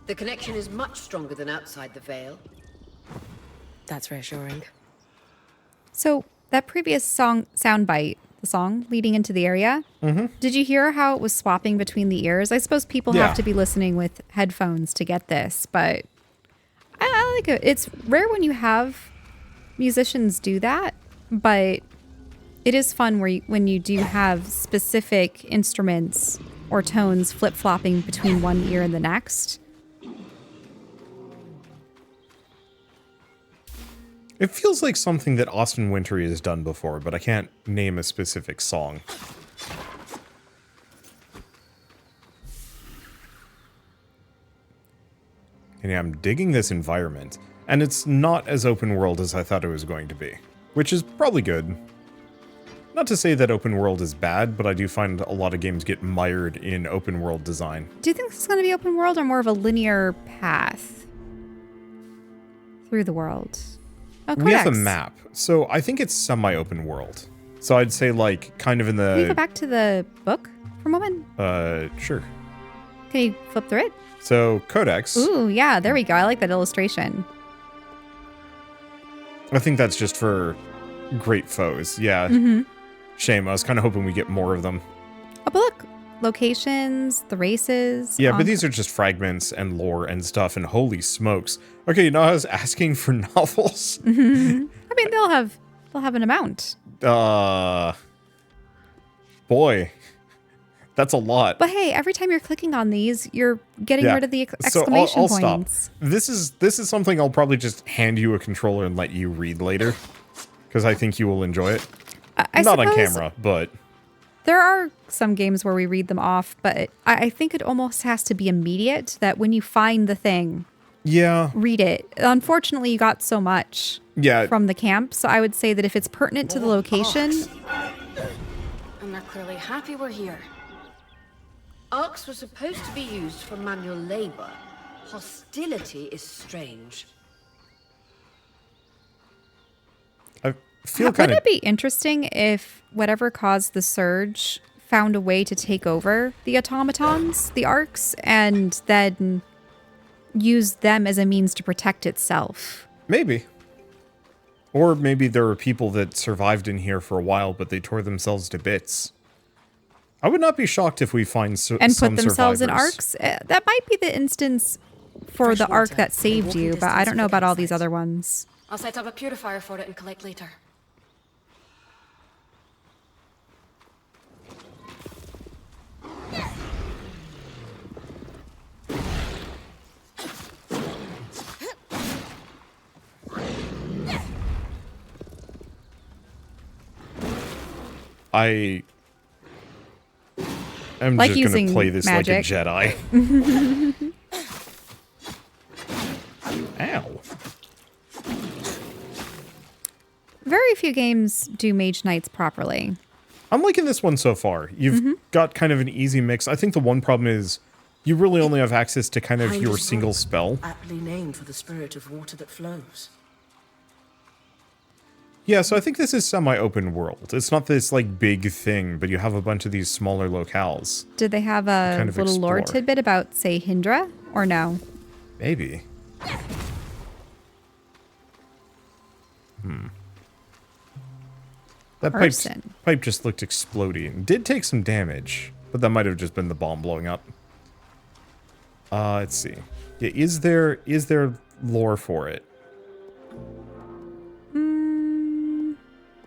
The connection is much stronger than outside the Vale. That's reassuring. So that previous soundbite, the song leading into the area, did you hear how it was swapping between the ears? I suppose people Yeah. have to be listening with headphones to get this, but I like it. It's rare when you have musicians do that, but it is fun when you do have specific instruments or tones flip-flopping between one ear and the next. It feels like something that Austin Wintory has done before, but I can't name a specific song. And yeah, I'm digging this environment, and it's not as open world as I thought it was going to be, which is probably good. Not to say that open world is bad, but I do find a lot of games get mired in open world design. Do you think this is going to be open world or more of a linear path through the world? Oh, We have a codex. map, so I think it's semi-open world. So I'd say like kind of in Can you go the back to the book for a moment? sure. Can you flip through it? So codex. Ooh, yeah, there we go. I like that illustration. I think that's just for great foes. Yeah. Shame. I was kind of hoping we get more of them. Oh, but look, locations, the races. Yeah, but these are just fragments and lore and stuff. And holy smokes. Okay, you know, I was asking for novels. I mean, they'll have an amount. Boy, that's a lot. But hey, every time you're clicking on these, you're getting Yeah. rid of the So exclamation I'll points. stop. This is something I'll probably just hand you a controller and let you read later, because I think you will enjoy it. I Not on suppose camera, but there are some games where we read them off, but I think it almost has to be immediate that when you find the thing, yeah, read it. Unfortunately, you got so much yeah. from the camp, so I would say that if it's pertinent to the location, And they're clearly happy we're here. Arcs were supposed to be used for manual labor. Hostility is strange. I feel kind wouldn't of it be interesting if whatever caused the surge found a way to take over the automatons, the arcs, and then use them as a means to protect itself? maybe. Or maybe there are people that survived in here for a while, but they tore themselves to bits. I would not be shocked if we find And some put themselves in survivors. arcs? That might be the instance for Fresh the arc water. that saved Walking you, but I distance don't know to the about all these campsite. other ones. I'll set up a purifier for it and collect later. I'm Like just gonna using play this magic. like a Jedi. Ow. Very few games do Mage Knights properly. I'm liking this one so far. You've got kind of an easy mix. I think the one problem is you really only have access to kind of your single spell. Aptly named for the spirit of water that flows. Yeah, so I think this is semi-open world. It's not this, like, big thing, but you have a bunch of these smaller locales. Did they have a kind of little lore explore. tidbit about, say, Hindra? Or no? Maybe. That Person. pipe just looked exploding. Did take some damage, but that might have just been the bomb blowing up. Let's see. Yeah, is there lore for it?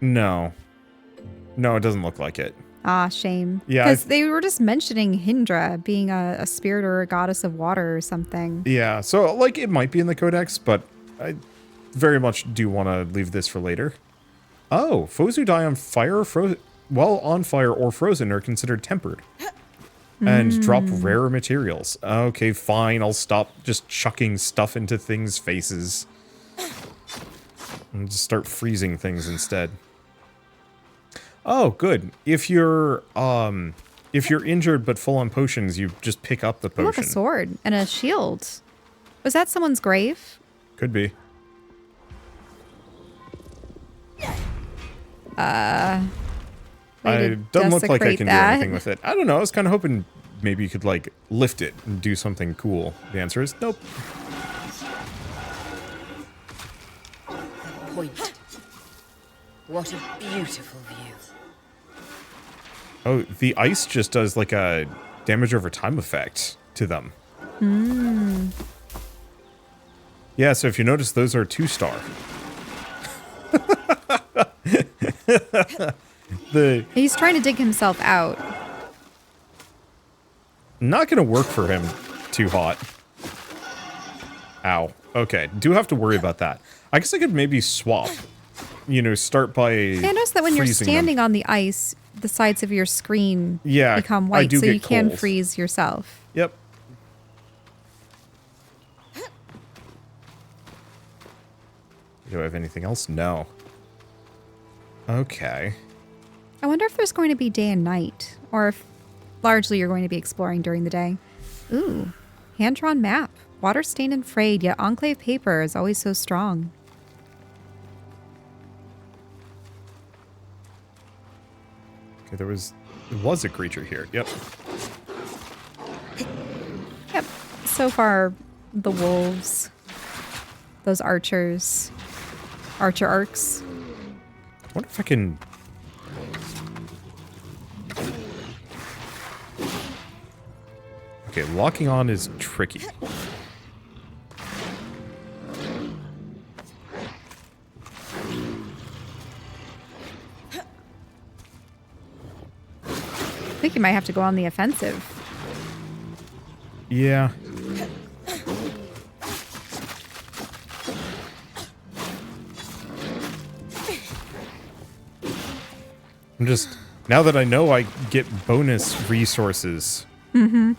No. No, it doesn't look like it. Ah, shame. Yeah, Because they were just mentioning Hindra being a spirit or a goddess of water or something. Yeah, so, like, it might be in the codex, but I very much do want to leave this for later. Oh, foes who die on fire or on fire or frozen are considered tempered. And drop rarer materials. Okay, fine, I'll stop just chucking stuff into things' faces. And just start freezing things instead. Oh, good. If you're injured but full on potions, you just pick up the Ooh, look, potion. a sword and a shield. Was that someone's grave? Could be. Way to It doesn't look like I desecrate can that. do anything with it. I don't know. I was kind of hoping maybe you could, like, lift it and do something cool. The answer is nope. Point. What a beautiful view. Oh, the ice just does, like, a damage over time effect to them. Yeah, so if you notice, those are 2-star. He's trying to dig himself out. Not gonna work for him too hot. Ow. Okay, do have to worry about that. I guess I could maybe swap. You know, start by I noticed that when you're freezing standing them. on the ice, the sides of your screen Yeah, become I white, do so get you can cold. freeze yourself. Yep. Do I have anything else? No. Okay. I wonder if there's going to be day and night, or if largely you're going to be exploring during the day. Ooh, hand-drawn map. Water stained and frayed, yet enclave paper is always so strong. Okay, there was a creature here. Yep. Yep. So far, the wolves, those archers, archer arcs. I wonder if I can... Okay, locking on is tricky. I think you might have to go on the offensive. Yeah. I'm just... Now that I know I get bonus resources. Mm-hmm.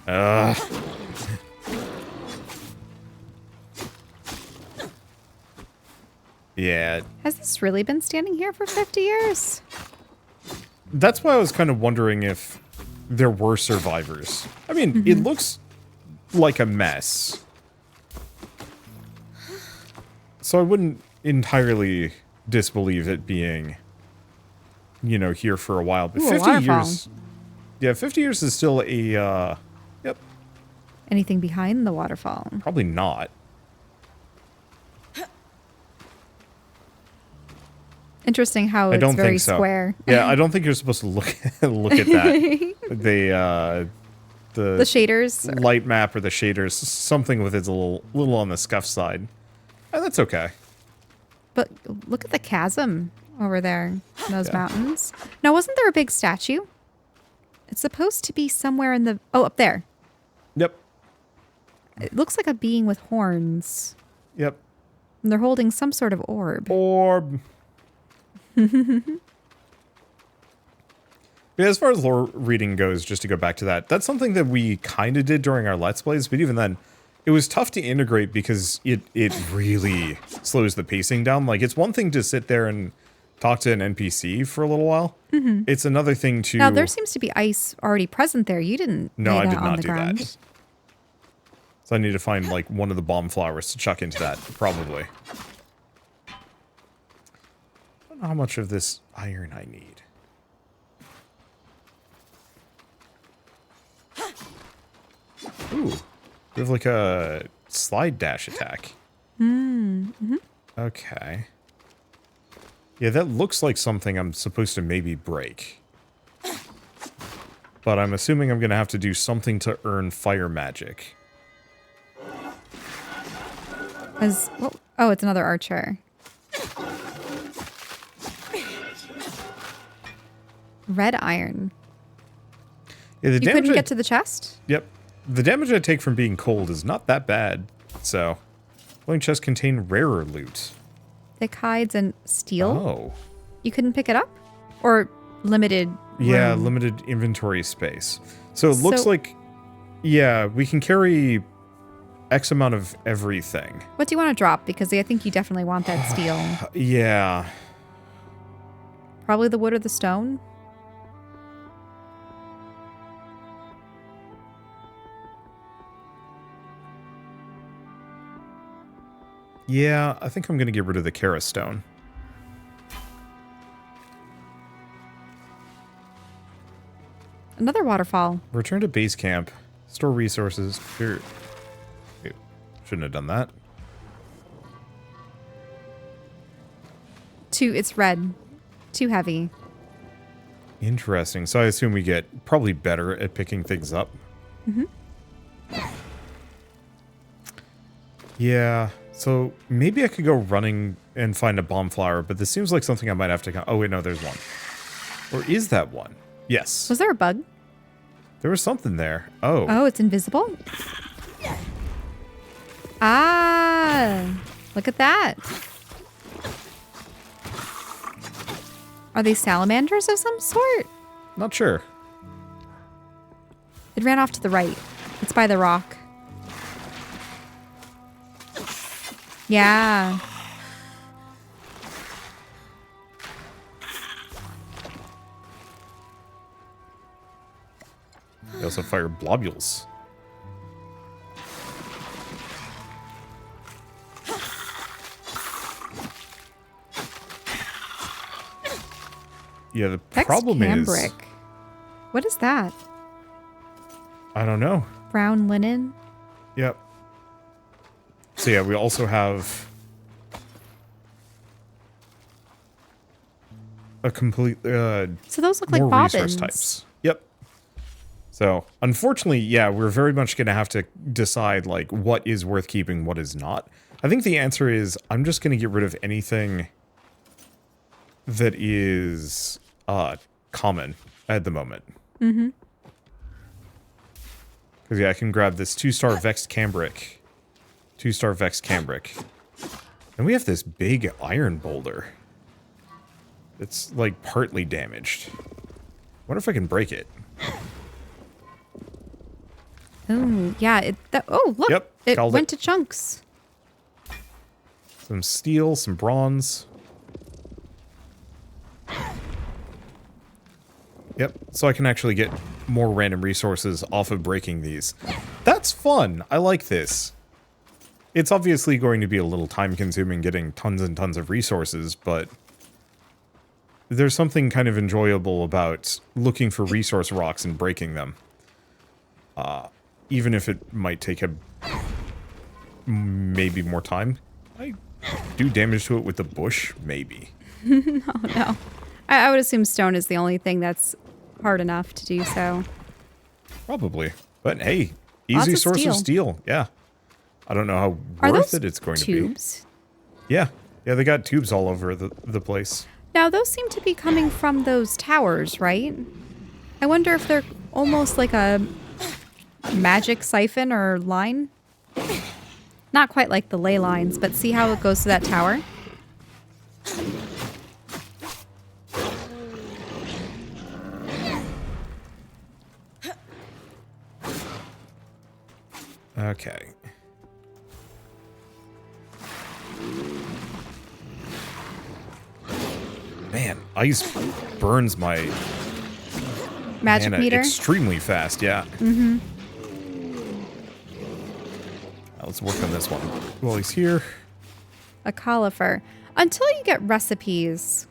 Yeah. Has this really been standing here for 50 years? That's why I was kind of wondering if there were survivors. I mean, it looks like a mess. So I wouldn't entirely disbelieve it being, you know, here for a while. But Ooh, a 50 waterfall. years... Yeah, 50 years is still a, yep, Anything behind the waterfall? probably not. Interesting how I it's don't very think so. square. Yeah, I don't think you're supposed to look look at that. The The shaders. light map or the shaders, something with it's a little on the scuff side. And that's okay. But look at the chasm over there in those Yeah. mountains. Now, wasn't there a big statue? It's supposed to be somewhere in the... Oh, up there. Yep. It looks like a being with horns. Yep. And they're holding some sort of orb. Orb. Yeah, as far as lore reading goes, just to go back to that, that's something that we kind of did during our Let's Plays, but even then, it was tough to integrate because it really slows the pacing down. Like, it's one thing to sit there and talk to an NPC for a little while. Mm-hmm. It's another thing to... Now, there seems to be ice already present there. You didn't No, I lay did that on not the do ground. that. So I need to find, like, one of the bomb flowers to chuck into that, probably. I don't know how much of this iron I need. Ooh. We have, like, a slide dash attack. Mm-hmm. Okay. Yeah, that looks like something I'm supposed to maybe break. But I'm assuming I'm going to have to do something to earn fire magic. Oh, it's another archer. Red iron. Yeah, the You damage couldn't get to the chest? Yep. The damage I take from being cold is not that bad. So, flowing chests contain rarer loot. Thick hides and steel? Oh. You couldn't pick it up? Or limited Yeah, room? limited inventory space. So it looks like, yeah, we can carry X amount of everything. What do you want to drop? Because I think you definitely want that steel. Yeah. Probably the wood or the stone? Yeah, I think I'm going to get rid of the Kara stone. Another waterfall. Return to base camp. Store resources. Here. Wait, shouldn't have done that. It's red. Too heavy. Interesting. So I assume we get probably better at picking things up. Mm-hmm. Yeah. So maybe I could go running and find a bomb flower, but this seems like something I might have to... Oh, wait, no, there's one. Or is that one? Yes. Was there a bug? There was something there. Oh. Oh, it's invisible? Ah, look at that. Are they salamanders of some sort? Not sure. It ran off to the right. It's by the rock. Yeah. They also fire blobules. Yeah, the problem is... Cambric. What is that? I don't know. Brown linen? Yep. So yeah, we also have a complete So those look like more bobbins. resource types. Yep. So unfortunately, yeah, we're very much going to have to decide like what is worth keeping, what is not. I think the answer is I'm just going to get rid of anything that is common at the moment. Mm-hmm. Because yeah, I can grab this 2-star Vexed Cambric. 2-star Vexed Cambric. And we have this big iron boulder. It's like partly damaged. Wonder if I can break it. Oh, yeah. Oh, look. Yep, It called went it. to chunks. Some steel, some bronze. Yep, so I can actually get more random resources off of breaking these. That's fun! I like this. It's obviously going to be a little time-consuming getting tons and tons of resources, but there's something kind of enjoyable about looking for resource rocks and breaking them. Even if it might take maybe more time. I do damage to it with the bush, maybe. Oh, no. I would assume stone is the only thing that's hard enough to do so. Probably. But hey, Lots easy of source steel. of steel. Yeah. I don't know how Are worth those it it's going tubes? to be. Yeah. Yeah, they got tubes all over the place. Now, those seem to be coming from those towers, right? I wonder if they're almost like a magic siphon or line. Not quite like the ley lines, but see how it goes to that tower? Okay. Man, ice burns my Magic mana meter. extremely fast, yeah. Mm-hmm. Let's work on this one. Well, he's here. A colifer. Until you get recipes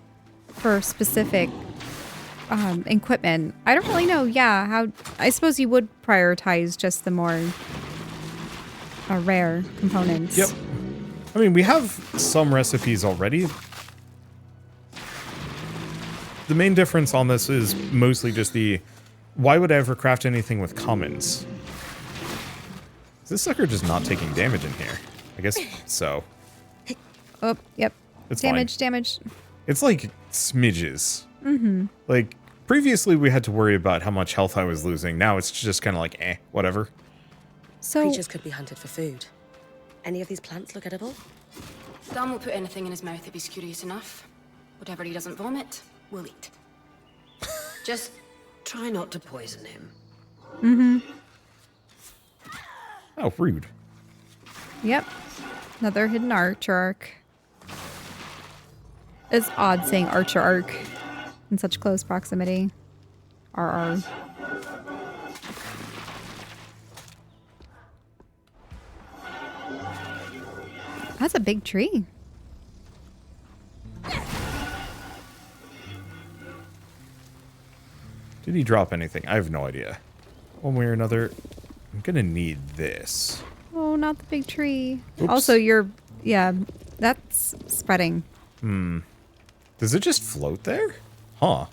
for specific equipment, I don't really know, yeah, how... I suppose you would prioritize just the more rare components. Yep. I mean, we have some recipes already. The main difference on this is mostly just the... Why would I ever craft anything with commons? Is this sucker just not taking damage in here? I guess so. Oh, yep. It's damage, fine. damage. It's like smidges. Mm-hmm. Like, previously we had to worry about how much health I was losing. Now it's just kind of like, whatever. So... Creatures could be hunted for food. Any of these plants look edible? Dan will put anything in his mouth if he's curious enough. Whatever he doesn't vomit, we'll eat. Just try not to poison him. Mm-hmm. Oh, rude. Yep. Another hidden archer arc. It's odd saying archer arc in such close proximity. RR. That's a big tree. Did he drop anything? I have no idea. One way or another, I'm gonna need this. Oh, not the big tree. Oops. Also, yeah, that's spreading. Does it just float there? Huh.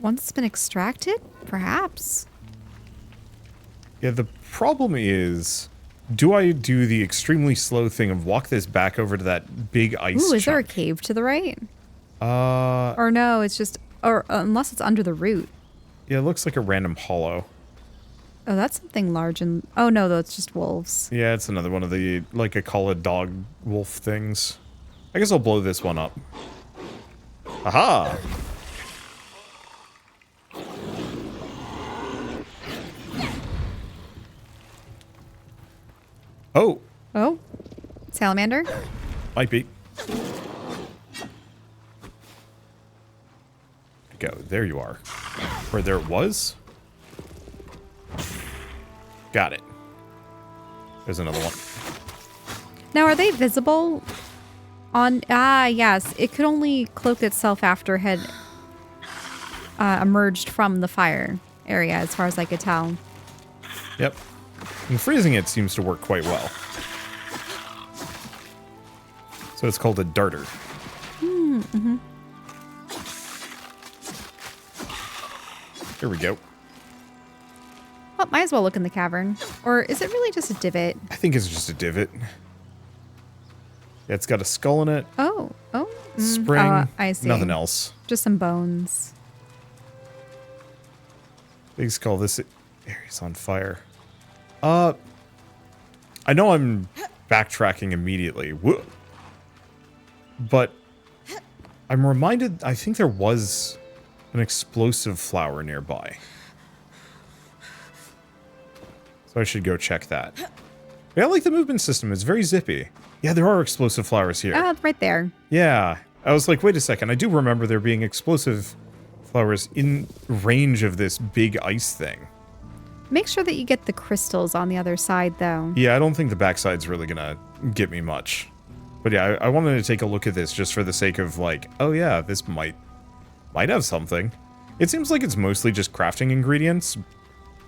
Once it's been extracted? Perhaps. Yeah, the problem is, do I do the extremely slow thing of walk this back over to that big ice Ooh, is there a chunk? cave to the right? Or no, it's just... Or unless it's under the root. Yeah, it looks like a random hollow. Oh, that's something large and... Oh, no, though, it's just wolves. Yeah, it's another one of the, like, I call it dog wolf things. I guess I'll blow this one up. Aha! Oh! Oh? Salamander? Might be. Go. There you are. Where there was? Got it. There's another one. Now, are they visible on... Ah, yes. It could only cloak itself after it had emerged from the fire area, as far as I could tell. Yep. And freezing it seems to work quite well. So it's called a darter. Mm-hmm. Here we go. Well, might as well look in the cavern. Or is it really just a divot? I think it's just a divot. Yeah, it's got a skull in it. Oh. Spring. Oh, I see. Nothing else. Just some bones. Big skull. This area's on fire. I know I'm backtracking immediately. Whoa. But I'm reminded, I think there was an explosive flower nearby. So I should go check that. Yeah, I like the movement system. It's very zippy. Yeah, there are explosive flowers here. Ah, right there. Yeah. I was like, wait a second. I do remember there being explosive flowers in range of this big ice thing. Make sure that you get the crystals on the other side, though. Yeah, I don't think the backside's really gonna get me much. But yeah, I wanted to take a look at this just for the sake of like, oh yeah, this might have something. It seems like it's mostly just crafting ingredients,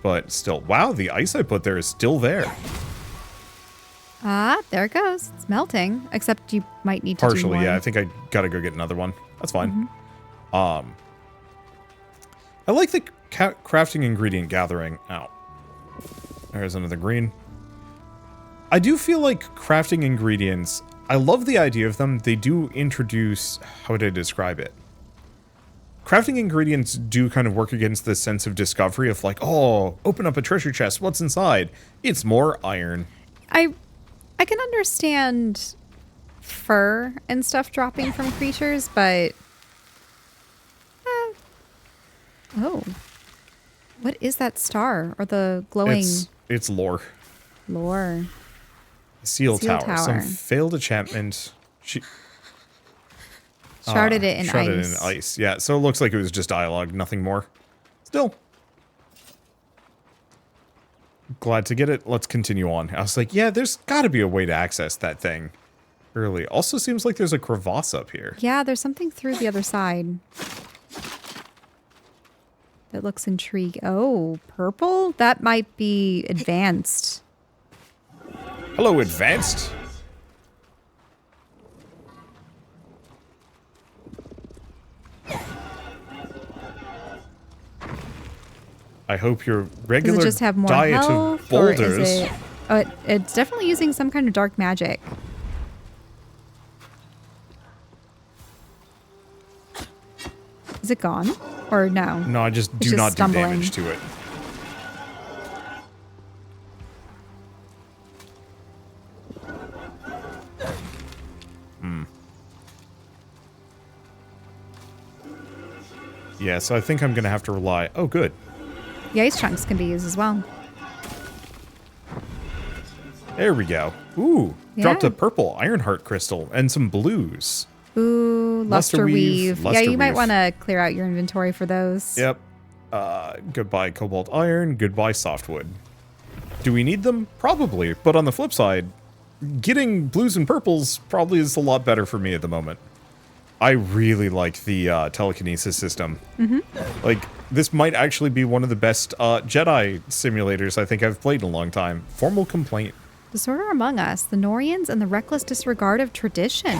but still, wow, the ice I put there is still there. Ah, there it goes. It's melting, except you might need to do Partially, more. yeah. I think I gotta go get another one. That's fine. I like the crafting ingredient gathering. Ow. There's another green. I do feel like crafting ingredients, I love the idea of them. They do introduce, how would I describe it? Crafting ingredients do kind of work against the sense of discovery of like, oh, open up a treasure chest. What's inside? It's more iron. I can understand fur and stuff dropping from creatures, but... Oh. What is that star? Or the glowing... It's lore. Lore. Seal Seal Tower. Some Tower. failed enchantment. Shrouded it in Shrouded ice. in ice. Yeah, so it looks like it was just dialogue, nothing more. Still. Glad to get it. Let's continue on. I was like, yeah, there's got to be a way to access that thing early. Also seems like there's a crevasse up here. Yeah, there's something through the other side. That looks intriguing. Oh, purple? That might be advanced. Hello, advanced. I hope your regular Does it just have more diet health, of boulders. or is it? Oh, it's definitely using some kind of dark magic. Is it gone? Or no? No, I just It's do just not stumbling. do damage to it. Yeah, so I think I'm going to have to rely... Oh, good. The ice chunks can be used as well. There we go. Ooh, dropped Yeah. a purple Ironheart crystal and some blues. Ooh, luster weave. Yeah, Luster you might weave. want to clear out your inventory for those. Yep. Goodbye cobalt iron, goodbye softwood. Do we need them? Probably, but on the flip side, getting blues and purples probably is a lot better for me at the moment. I really like the telekinesis system. Like, this might actually be one of the best Jedi simulators I think I've played in a long time. Formal complaint. Disorder among us, the Norians and the reckless disregard of tradition.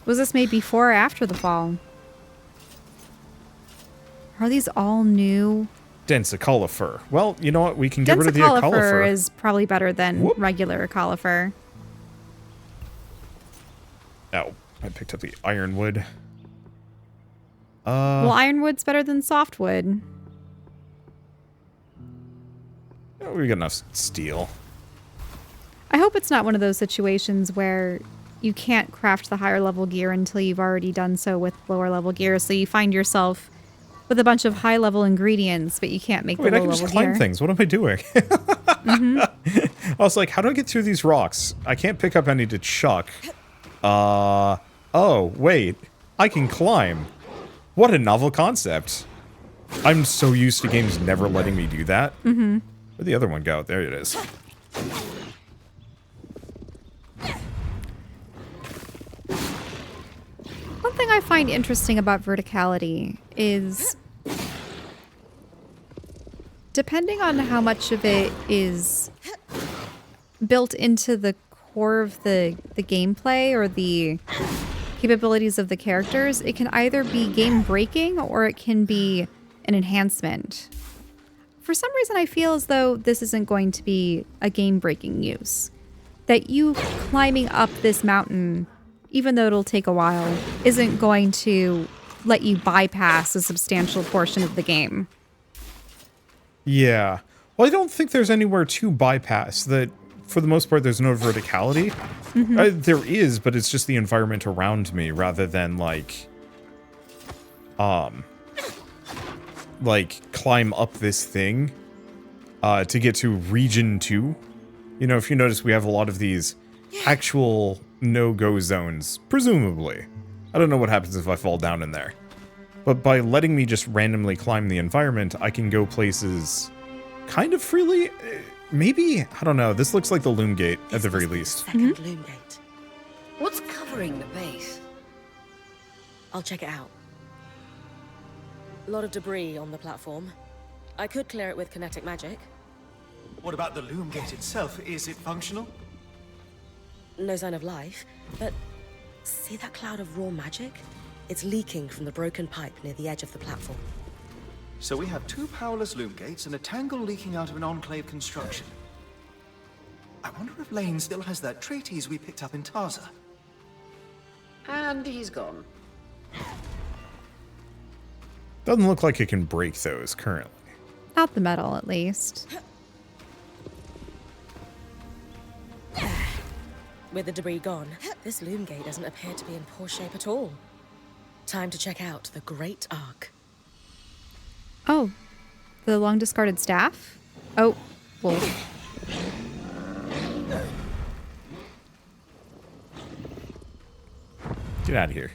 Was this made before or after the fall? Are these all new? Densicolifer. Well, you know what? We can get rid of the Densicolifer Acolifer. is probably better than Whoop. regular Acolifer. Oh, I picked up the ironwood. Well, ironwood's better than softwood. We got enough steel. I hope it's not one of those situations where you can't craft the higher level gear until you've already done so with lower level gear. So you find yourself with a bunch of high level ingredients, but you can't make Wait, the I low can level just climb gear. things. What am I doing? I was like, how do I get through these rocks? I can't pick up any to chuck. Oh, wait. I can climb. What a novel concept. I'm so used to games never letting me do that. Where'd the other one go? There it is. One thing I find interesting about verticality is depending on how much of it is built into the core of the gameplay or the capabilities of the characters, it can either be game breaking or it can be an enhancement. For some reason, I feel as though this isn't going to be a game breaking use. That you climbing up this mountain, even though it'll take a while, isn't going to let you bypass a substantial portion of the game. Yeah. Well, I don't think there's anywhere to bypass. That, for the most part, there's no verticality. There is, but it's just the environment around me rather than, like climb up this thing to get to region 2. You know, if you notice, we have a lot of these actual no-go zones, presumably. I don't know what happens if I fall down in there. But by letting me just randomly climb the environment, I can go places kind of freely. Maybe, I don't know. This looks like the Loom Gate at the very least. Second loom gate. What's covering the base? I'll check it out. A lot of debris on the platform. I could clear it with kinetic magic. What about the loom gate itself? Is it functional? No sign of life, but see that cloud of raw magic? It's leaking from the broken pipe near the edge of the platform. So we have two powerless loom gates and a tangle leaking out of an enclave construction. I wonder if Lane still has that treatise we picked up in Taza. And he's gone. Doesn't look like it can break those currently. Not the metal, at least. With the debris gone, this loom gate doesn't appear to be in poor shape at all. Time to check out the Great Arc. Oh, the long discarded staff? Oh, well, Get out of here.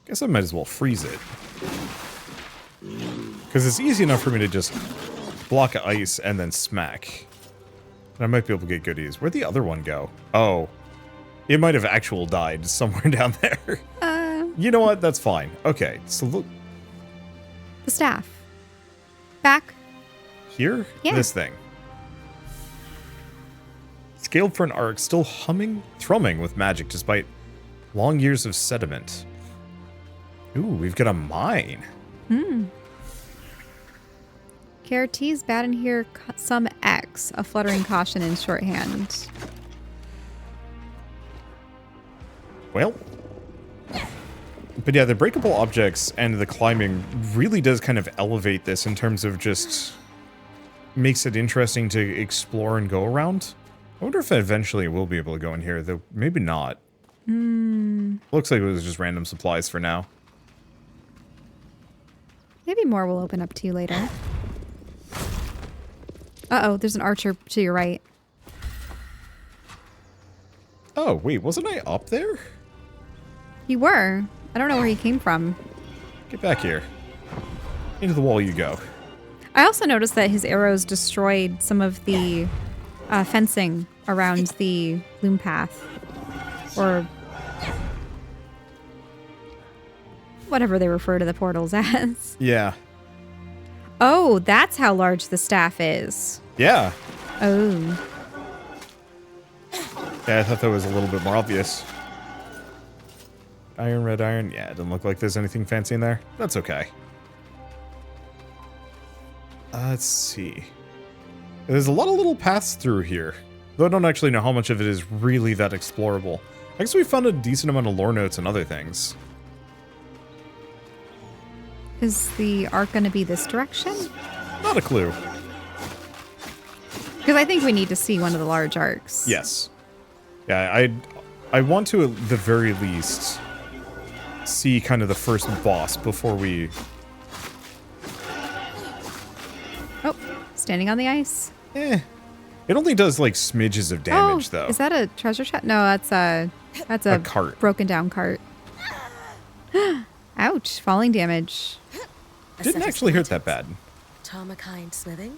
Guess I might as well freeze it. Because it's easy enough for me to just block ice and then smack. And I might be able to get goodies. Where'd the other one go? Oh. It might have actual died somewhere down there. You know what? That's fine. Okay, so look. The staff. Back. Here? Yeah. This thing. Scaled for an arc, still thrumming with magic despite long years of sediment. Ooh, we've got a mine. T's bad in here, some X, a fluttering caution in shorthand. Well. But yeah, the breakable objects and the climbing really does kind of elevate this in terms of just makes it interesting to explore and go around. I wonder if eventually we'll be able to go in here, though maybe not. Looks like it was just random supplies for now. Maybe more will open up to you later. Uh-oh, there's an archer to your right. Oh, wait, wasn't I up there? You were. I don't know where he came from. Get back here. Into the wall you go. I also noticed that his arrows destroyed some of the fencing around the loom path. Or whatever they refer to the portals as. Yeah. Oh, that's how large the staff is. Yeah. Oh. Yeah, I thought that was a little bit more obvious. Iron, red iron. Yeah, it doesn't look like there's anything fancy in there. That's okay. Let's see. There's a lot of little paths through here. Though I don't actually know how much of it is really that explorable. I guess we found a decent amount of lore notes and other things. Is the arc going to be this direction? Not a clue. Because I think we need to see one of the large arcs. Yes. Yeah, I want to, at the very least, see kind of the first boss before we... Oh, standing on the ice. It only does, like, smidges of damage, though. Is that a treasure chest? No, that's a cart. Broken down cart. Ouch, falling damage. Didn't actually hurt that bad. Tarmakind smithing?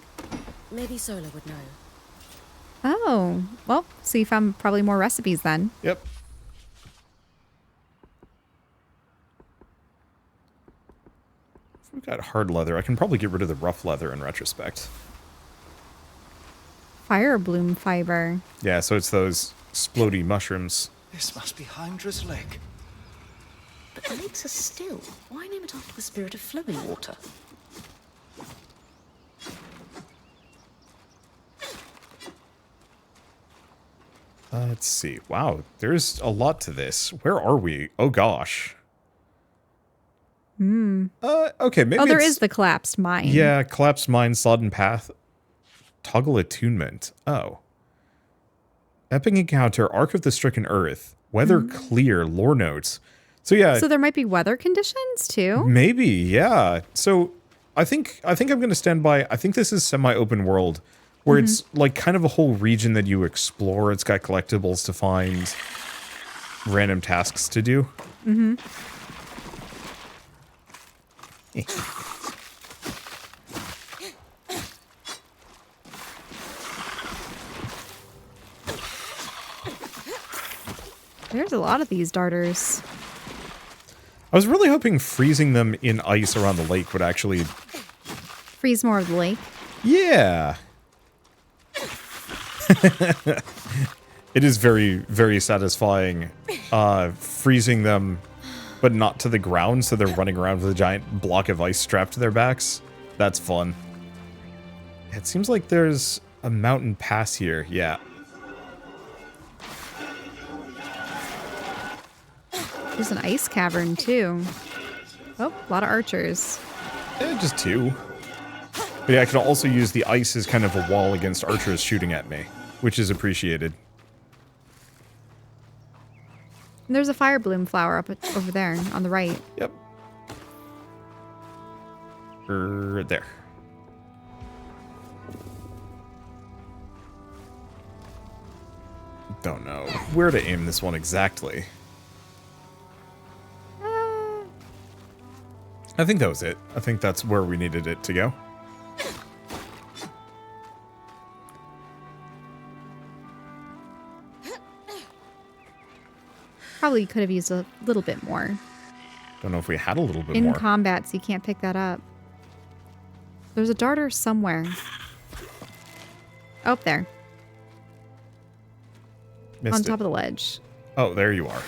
Maybe Sola would know. Oh, well, so you found probably more recipes then. Yep. If we've got hard leather, I can probably get rid of the rough leather in retrospect. Fire bloom fiber. Yeah, so it's those explodey mushrooms. This must be Hydra's lake. But the lakes are still. Why name it after the spirit of flowing water? Let's see. Wow, there's a lot to this. Where are we? Oh gosh. Okay, maybe there is the collapsed mine. Yeah, collapsed mine, sodden path, toggle attunement. Oh. Epic encounter, Ark of the Stricken Earth, weather clear, lore notes. So yeah. So there might be weather conditions too? Maybe, yeah. So I think I'm going to stand by. I think this is semi-open world where it's like kind of a whole region that you explore. It's got collectibles to find, random tasks to do. There's a lot of these darters. I was really hoping freezing them in ice around the lake would actually... Freeze more of the lake? Yeah. It is very, very satisfying freezing them, but not to the ground, so they're running around with a giant block of ice strapped to their backs. That's fun. It seems like there's a mountain pass here. Yeah. There's an ice cavern, too. Oh, a lot of archers. Just two. But yeah, I can also use the ice as kind of a wall against archers shooting at me, which is appreciated. And there's a fire bloom flower up over there on the right. Yep. There. Don't know where to aim this one exactly. I think that was it. I think that's where we needed it to go. Probably could have used a little bit more. Don't know if we had a little bit In more. combat, so you can't pick that up. There's a darter somewhere. Oh, up there. Missed on it. top of the ledge. Oh, there you are.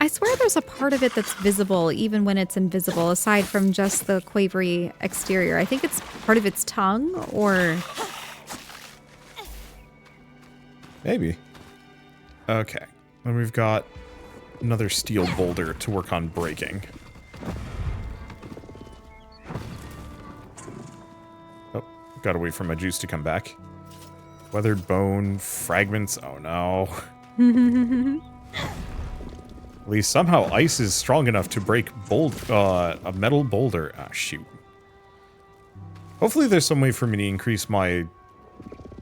I swear there's a part of it that's visible even when it's invisible, aside from just the quavery exterior. I think it's part of its tongue, or... Maybe. Okay. Then we've got another steel boulder to work on breaking. Oh, gotta wait for my juice to come back. Weathered bone fragments. Oh no. At least somehow ice is strong enough to break a metal boulder. Ah, shoot. Hopefully there's some way for me to increase my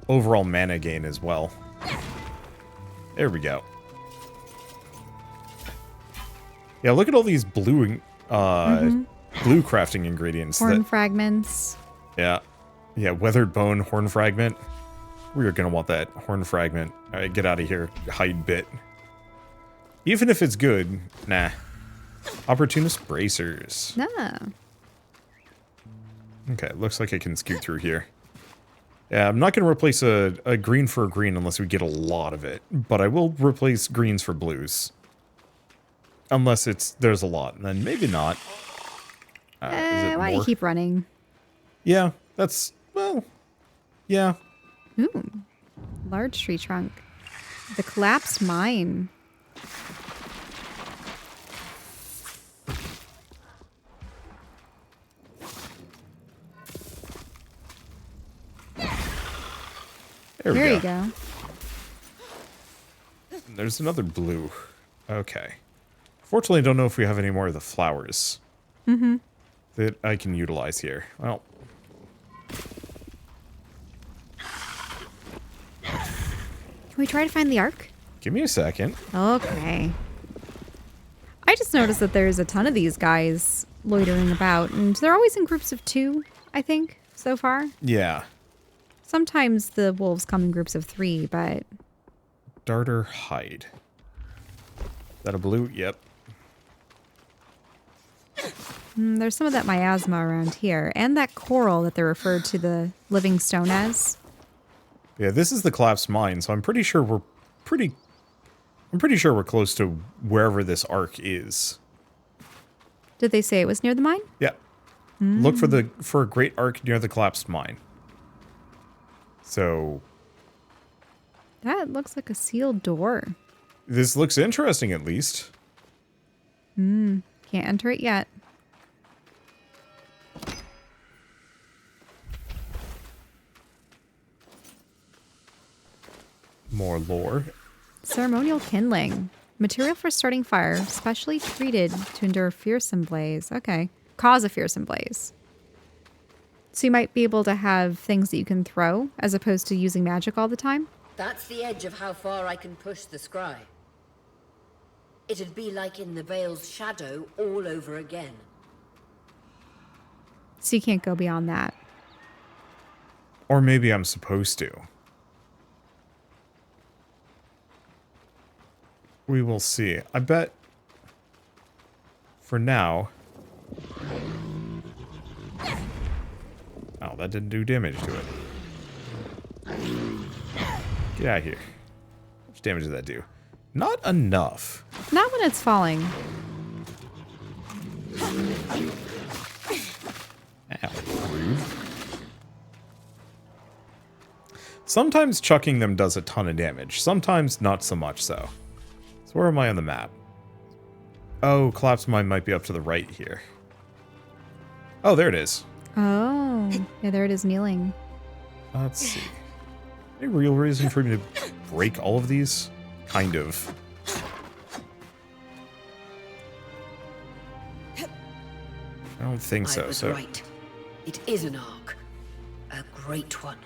overall mana gain as well. There we go. Yeah, look at all these blue crafting ingredients. Horn fragments. Yeah. Yeah, weathered bone, horn fragment. We are going to want that horn fragment. All right, get out of here, hide bit. Even if it's good, nah. Opportunist bracers. No. Okay, looks like I can scoot through here. Yeah, I'm not going to replace a green for a green unless we get a lot of it. But I will replace greens for blues. Unless there's a lot, and then maybe not. Is it Why do you more? keep running? Yeah, that's, well, yeah. Ooh. Large tree trunk. The collapsed mine. There we go. You go. There's another blue. Okay. Fortunately, I don't know if we have any more of the flowers that I can utilize here. Well. Can we try to find the ark? Give me a second. Okay. I just noticed that there's a ton of these guys loitering about, and they're always in groups of 2, I think, so far. Yeah. Sometimes the wolves come in groups of 3, but... Darter hide. Is that a blue? Yep. There's some of that miasma around here, and that coral that they referred to the living stone as. Yeah, this is the collapsed mine, so I'm pretty sure we're close to wherever this arc is. Did they say it was near the mine? Yeah. Look for a great arc near the collapsed mine. So That looks like a sealed door. this looks interesting at least. Can't enter it yet. More lore. Ceremonial kindling. Material for starting fire, specially treated to endure fearsome blaze. Okay. Cause a fearsome blaze. So you might be able to have things that you can throw as opposed to using magic all the time. That's the edge of how far I can push the scry. It'd be like in the Veil's shadow all over again. So you can't go beyond that. Or maybe I'm supposed to. We will see. I bet for now. Oh, that didn't do damage to it. Get out of here. How much damage did that do? Not enough. Not when it's falling. Ow, rude. Sometimes chucking them does a ton of damage. Sometimes not so much so. So where am I on the map? Oh, collapsed mine might be up to the right here. Oh, there it is. Oh. Yeah, there it is kneeling. Let's see. Any real reason for me to break all of these? Kind of. I don't think so. I was right. It is an ark. A great one.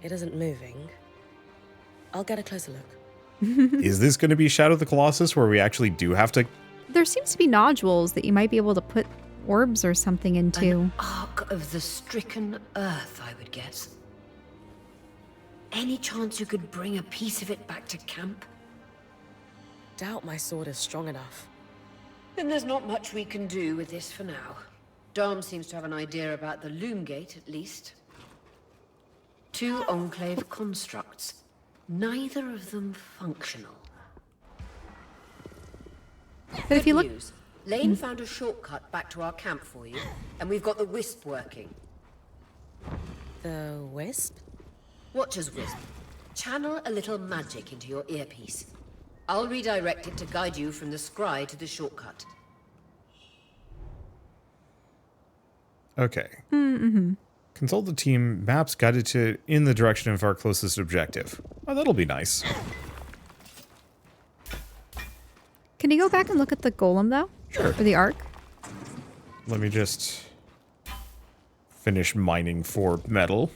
It isn't moving. I'll get a closer look. Is this going to be Shadow of the Colossus where we actually do have to... There seems to be nodules that you might be able to put orbs or something into. An ark of the stricken earth, I would guess. Any chance you could bring a piece of it back to camp? Doubt my sword is strong enough. Then there's not much we can do with this for now. Dom seems to have an idea about the loom gate, at least. 2 Enclave constructs. Neither of them functional. But if you look... News. Lane found a shortcut back to our camp for you, and we've got the Wisp working. The wisp? Watcher's Wisp. Channel a little magic into your earpiece. I'll redirect it to guide you from the scry to the shortcut. Okay. Mm-hmm. Consult the team. Maps guided to in the direction of our closest objective. Oh, that'll be nice. Can you go back and look at the golem, though? Sure. For the arc? Let me just finish mining for metal.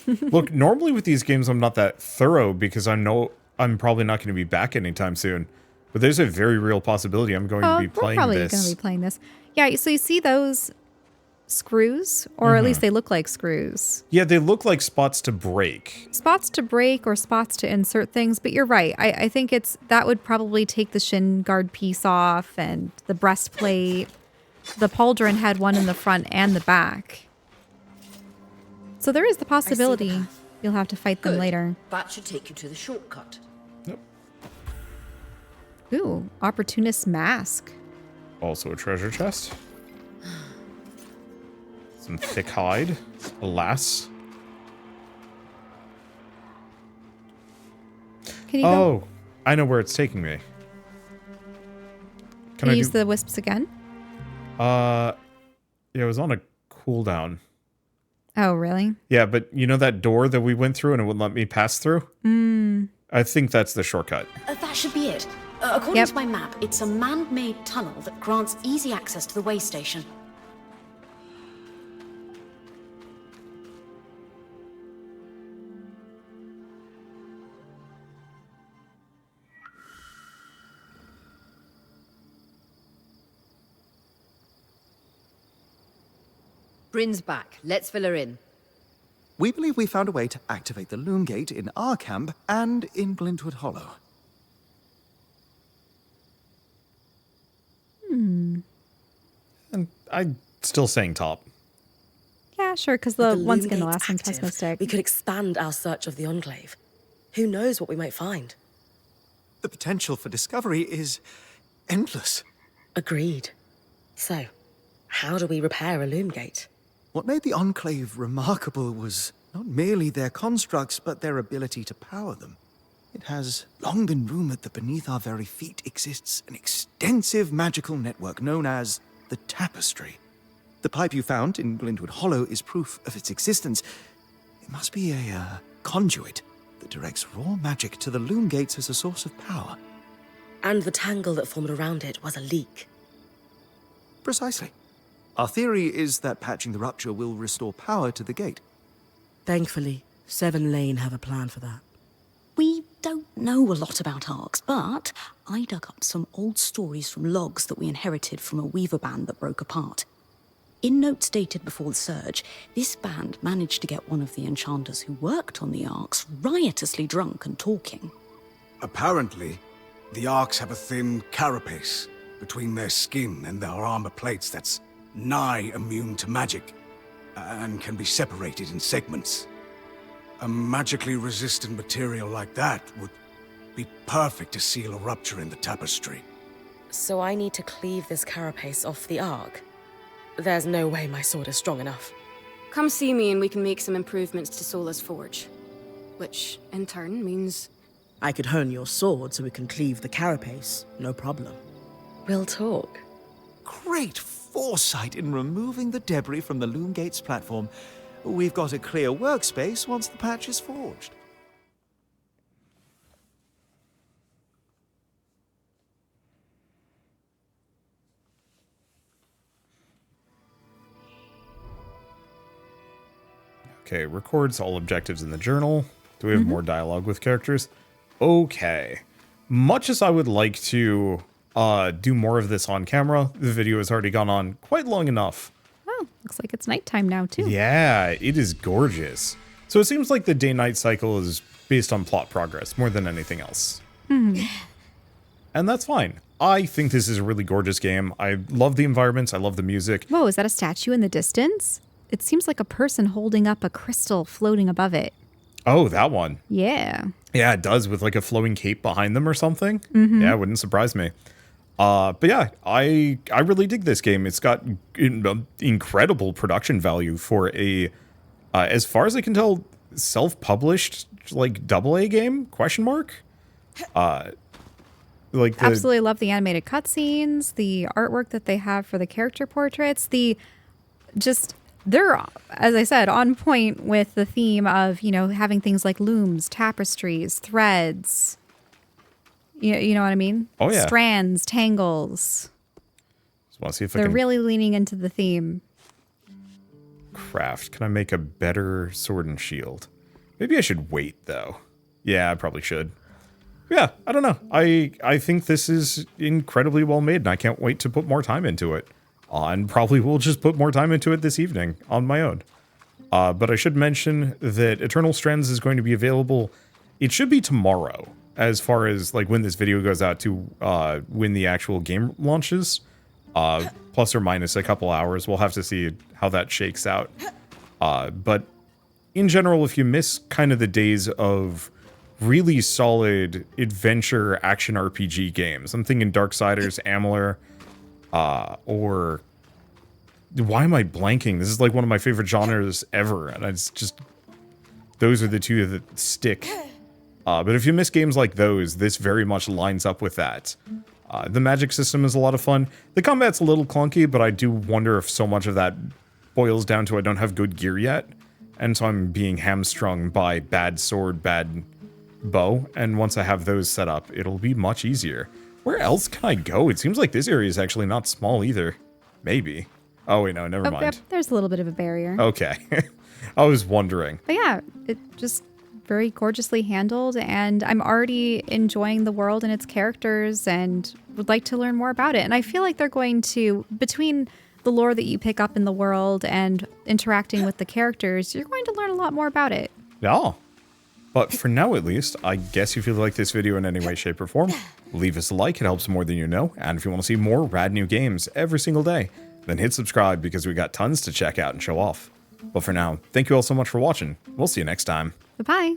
Look, normally with these games I'm not that thorough because I know I'm probably not going to be back anytime soon. But there's a very real possibility I'm going to be playing we're probably this. going to be playing this. Yeah, so you see those screws? Or at least they look like screws. Yeah, they look like spots to break. Spots to break or spots to insert things, but you're right. I think that would probably take the shin guard piece off and the breastplate. The pauldron had one in the front and the back. So there is the possibility you'll have to fight them later. That should take you to the shortcut. Yep. Ooh, opportunist mask. Also a treasure chest. Some thick hide. Alas. Can you go? I know where it's taking me. Can you use the wisps again? Yeah, it was on a cooldown. Oh, really? Yeah, but you know that door that we went through and it wouldn't let me pass through? I think that's the shortcut. That should be it. According to my map, it's a man-made tunnel that grants easy access to the way station. Bryn's back. Let's fill her in. We believe we found a way to activate the loom gate in our camp and in Glintwood Hollow. And I'm still saying top. Yeah, sure, because With the one's loom going to gate last from active, pessimistic. We could expand our search of the Enclave. Who knows what we might find? The potential for discovery is endless. Agreed. So, how do we repair a loom gate? What made the Enclave remarkable was not merely their constructs, but their ability to power them. It has long been rumored that beneath our very feet exists an extensive magical network known as the Tapestry. The pipe you found in Glintwood Hollow is proof of its existence. It must be a conduit that directs raw magic to the loom gates as a source of power. And the tangle that formed around it was a leak. Precisely. Our theory is that patching the rupture will restore power to the gate. Thankfully, Seven Lane have a plan for that. We don't know a lot about arcs, but I dug up some old stories from logs that we inherited from a weaver band that broke apart. In notes dated before the Surge, this band managed to get one of the enchanters who worked on the arcs riotously drunk and talking. Apparently, the Arks have a thin carapace between their skin and their armor plates that's nigh immune to magic, and can be separated in segments. A magically resistant material like that would be perfect to seal a rupture in the tapestry. So I need to cleave this carapace off the Ark? There's no way my sword is strong enough. Come see me and we can make some improvements to Sola's forge. Which, in turn, means... I could hone your sword so we can cleave the carapace, no problem. We'll talk. Great foresight in removing the debris from the Loom Gates platform. We've got a clear workspace once the patch is forged. Okay, records all objectives in the journal. Do we have more dialogue with characters? Okay. Much as I would like to do more of this on camera, the video has already gone on quite long enough. Oh, looks like it's nighttime now, too. Yeah, it is gorgeous. So it seems like the day-night cycle is based on plot progress more than anything else. And that's fine. I think this is a really gorgeous game. I love the environments. I love the music. Whoa, is that a statue in the distance? It seems like a person holding up a crystal floating above it. Oh, that one. Yeah. Yeah, it does, with like a flowing cape behind them or something. Yeah, it wouldn't surprise me. But yeah, I really dig this game. It's got incredible production value for a, as far as I can tell, self-published like AA game? Question mark. Like Absolutely love the animated cutscenes, the artwork that they have for the character portraits, they're, as I said, on point with the theme of, you know, having things like looms, tapestries, threads. You know what I mean? Oh, yeah. Strands, tangles. Just want to see if They're I can really leaning into the theme. craft. Can I make a better sword and shield? Maybe I should wait, though. Yeah, I probably should. Yeah, I don't know. I think this is incredibly well made, and I can't wait to put more time into it. And probably will just put more time into it this evening on my own. But I should mention that Eternal Strands is going to be available. It should be tomorrow, as far as like when this video goes out to when the actual game launches. Plus or minus a couple hours. We'll have to see how that shakes out. But in general, if you miss kind of the days of really solid adventure action RPG games, I'm thinking Darksiders, Amalur, or why am I blanking? This is like one of my favorite genres ever, and it's just those are the two that stick. But if you miss games like those, this very much lines up with that. The magic system is a lot of fun. The combat's a little clunky, but I do wonder if so much of that boils down to I don't have good gear yet, and so I'm being hamstrung by bad sword, bad bow, and once I have those set up, it'll be much easier. Where else can I go? It seems like this area is actually not small either. Maybe. Oh, wait, no, never mind. Yep, there's a little bit of a barrier. Okay. I was wondering. But yeah, it just very gorgeously handled, and I'm already enjoying the world and its characters and would like to learn more about it. And I feel like they're going to, between the lore that you pick up in the world and interacting with the characters, you're going to learn a lot more about it. Yeah. But for now, at least, I guess if you like this video in any way, shape, or form, leave us a like. It helps more than you know. And if you want to see more rad new games every single day, then hit subscribe because we got tons to check out and show off. But for now, thank you all so much for watching. We'll see you next time. Bye-bye.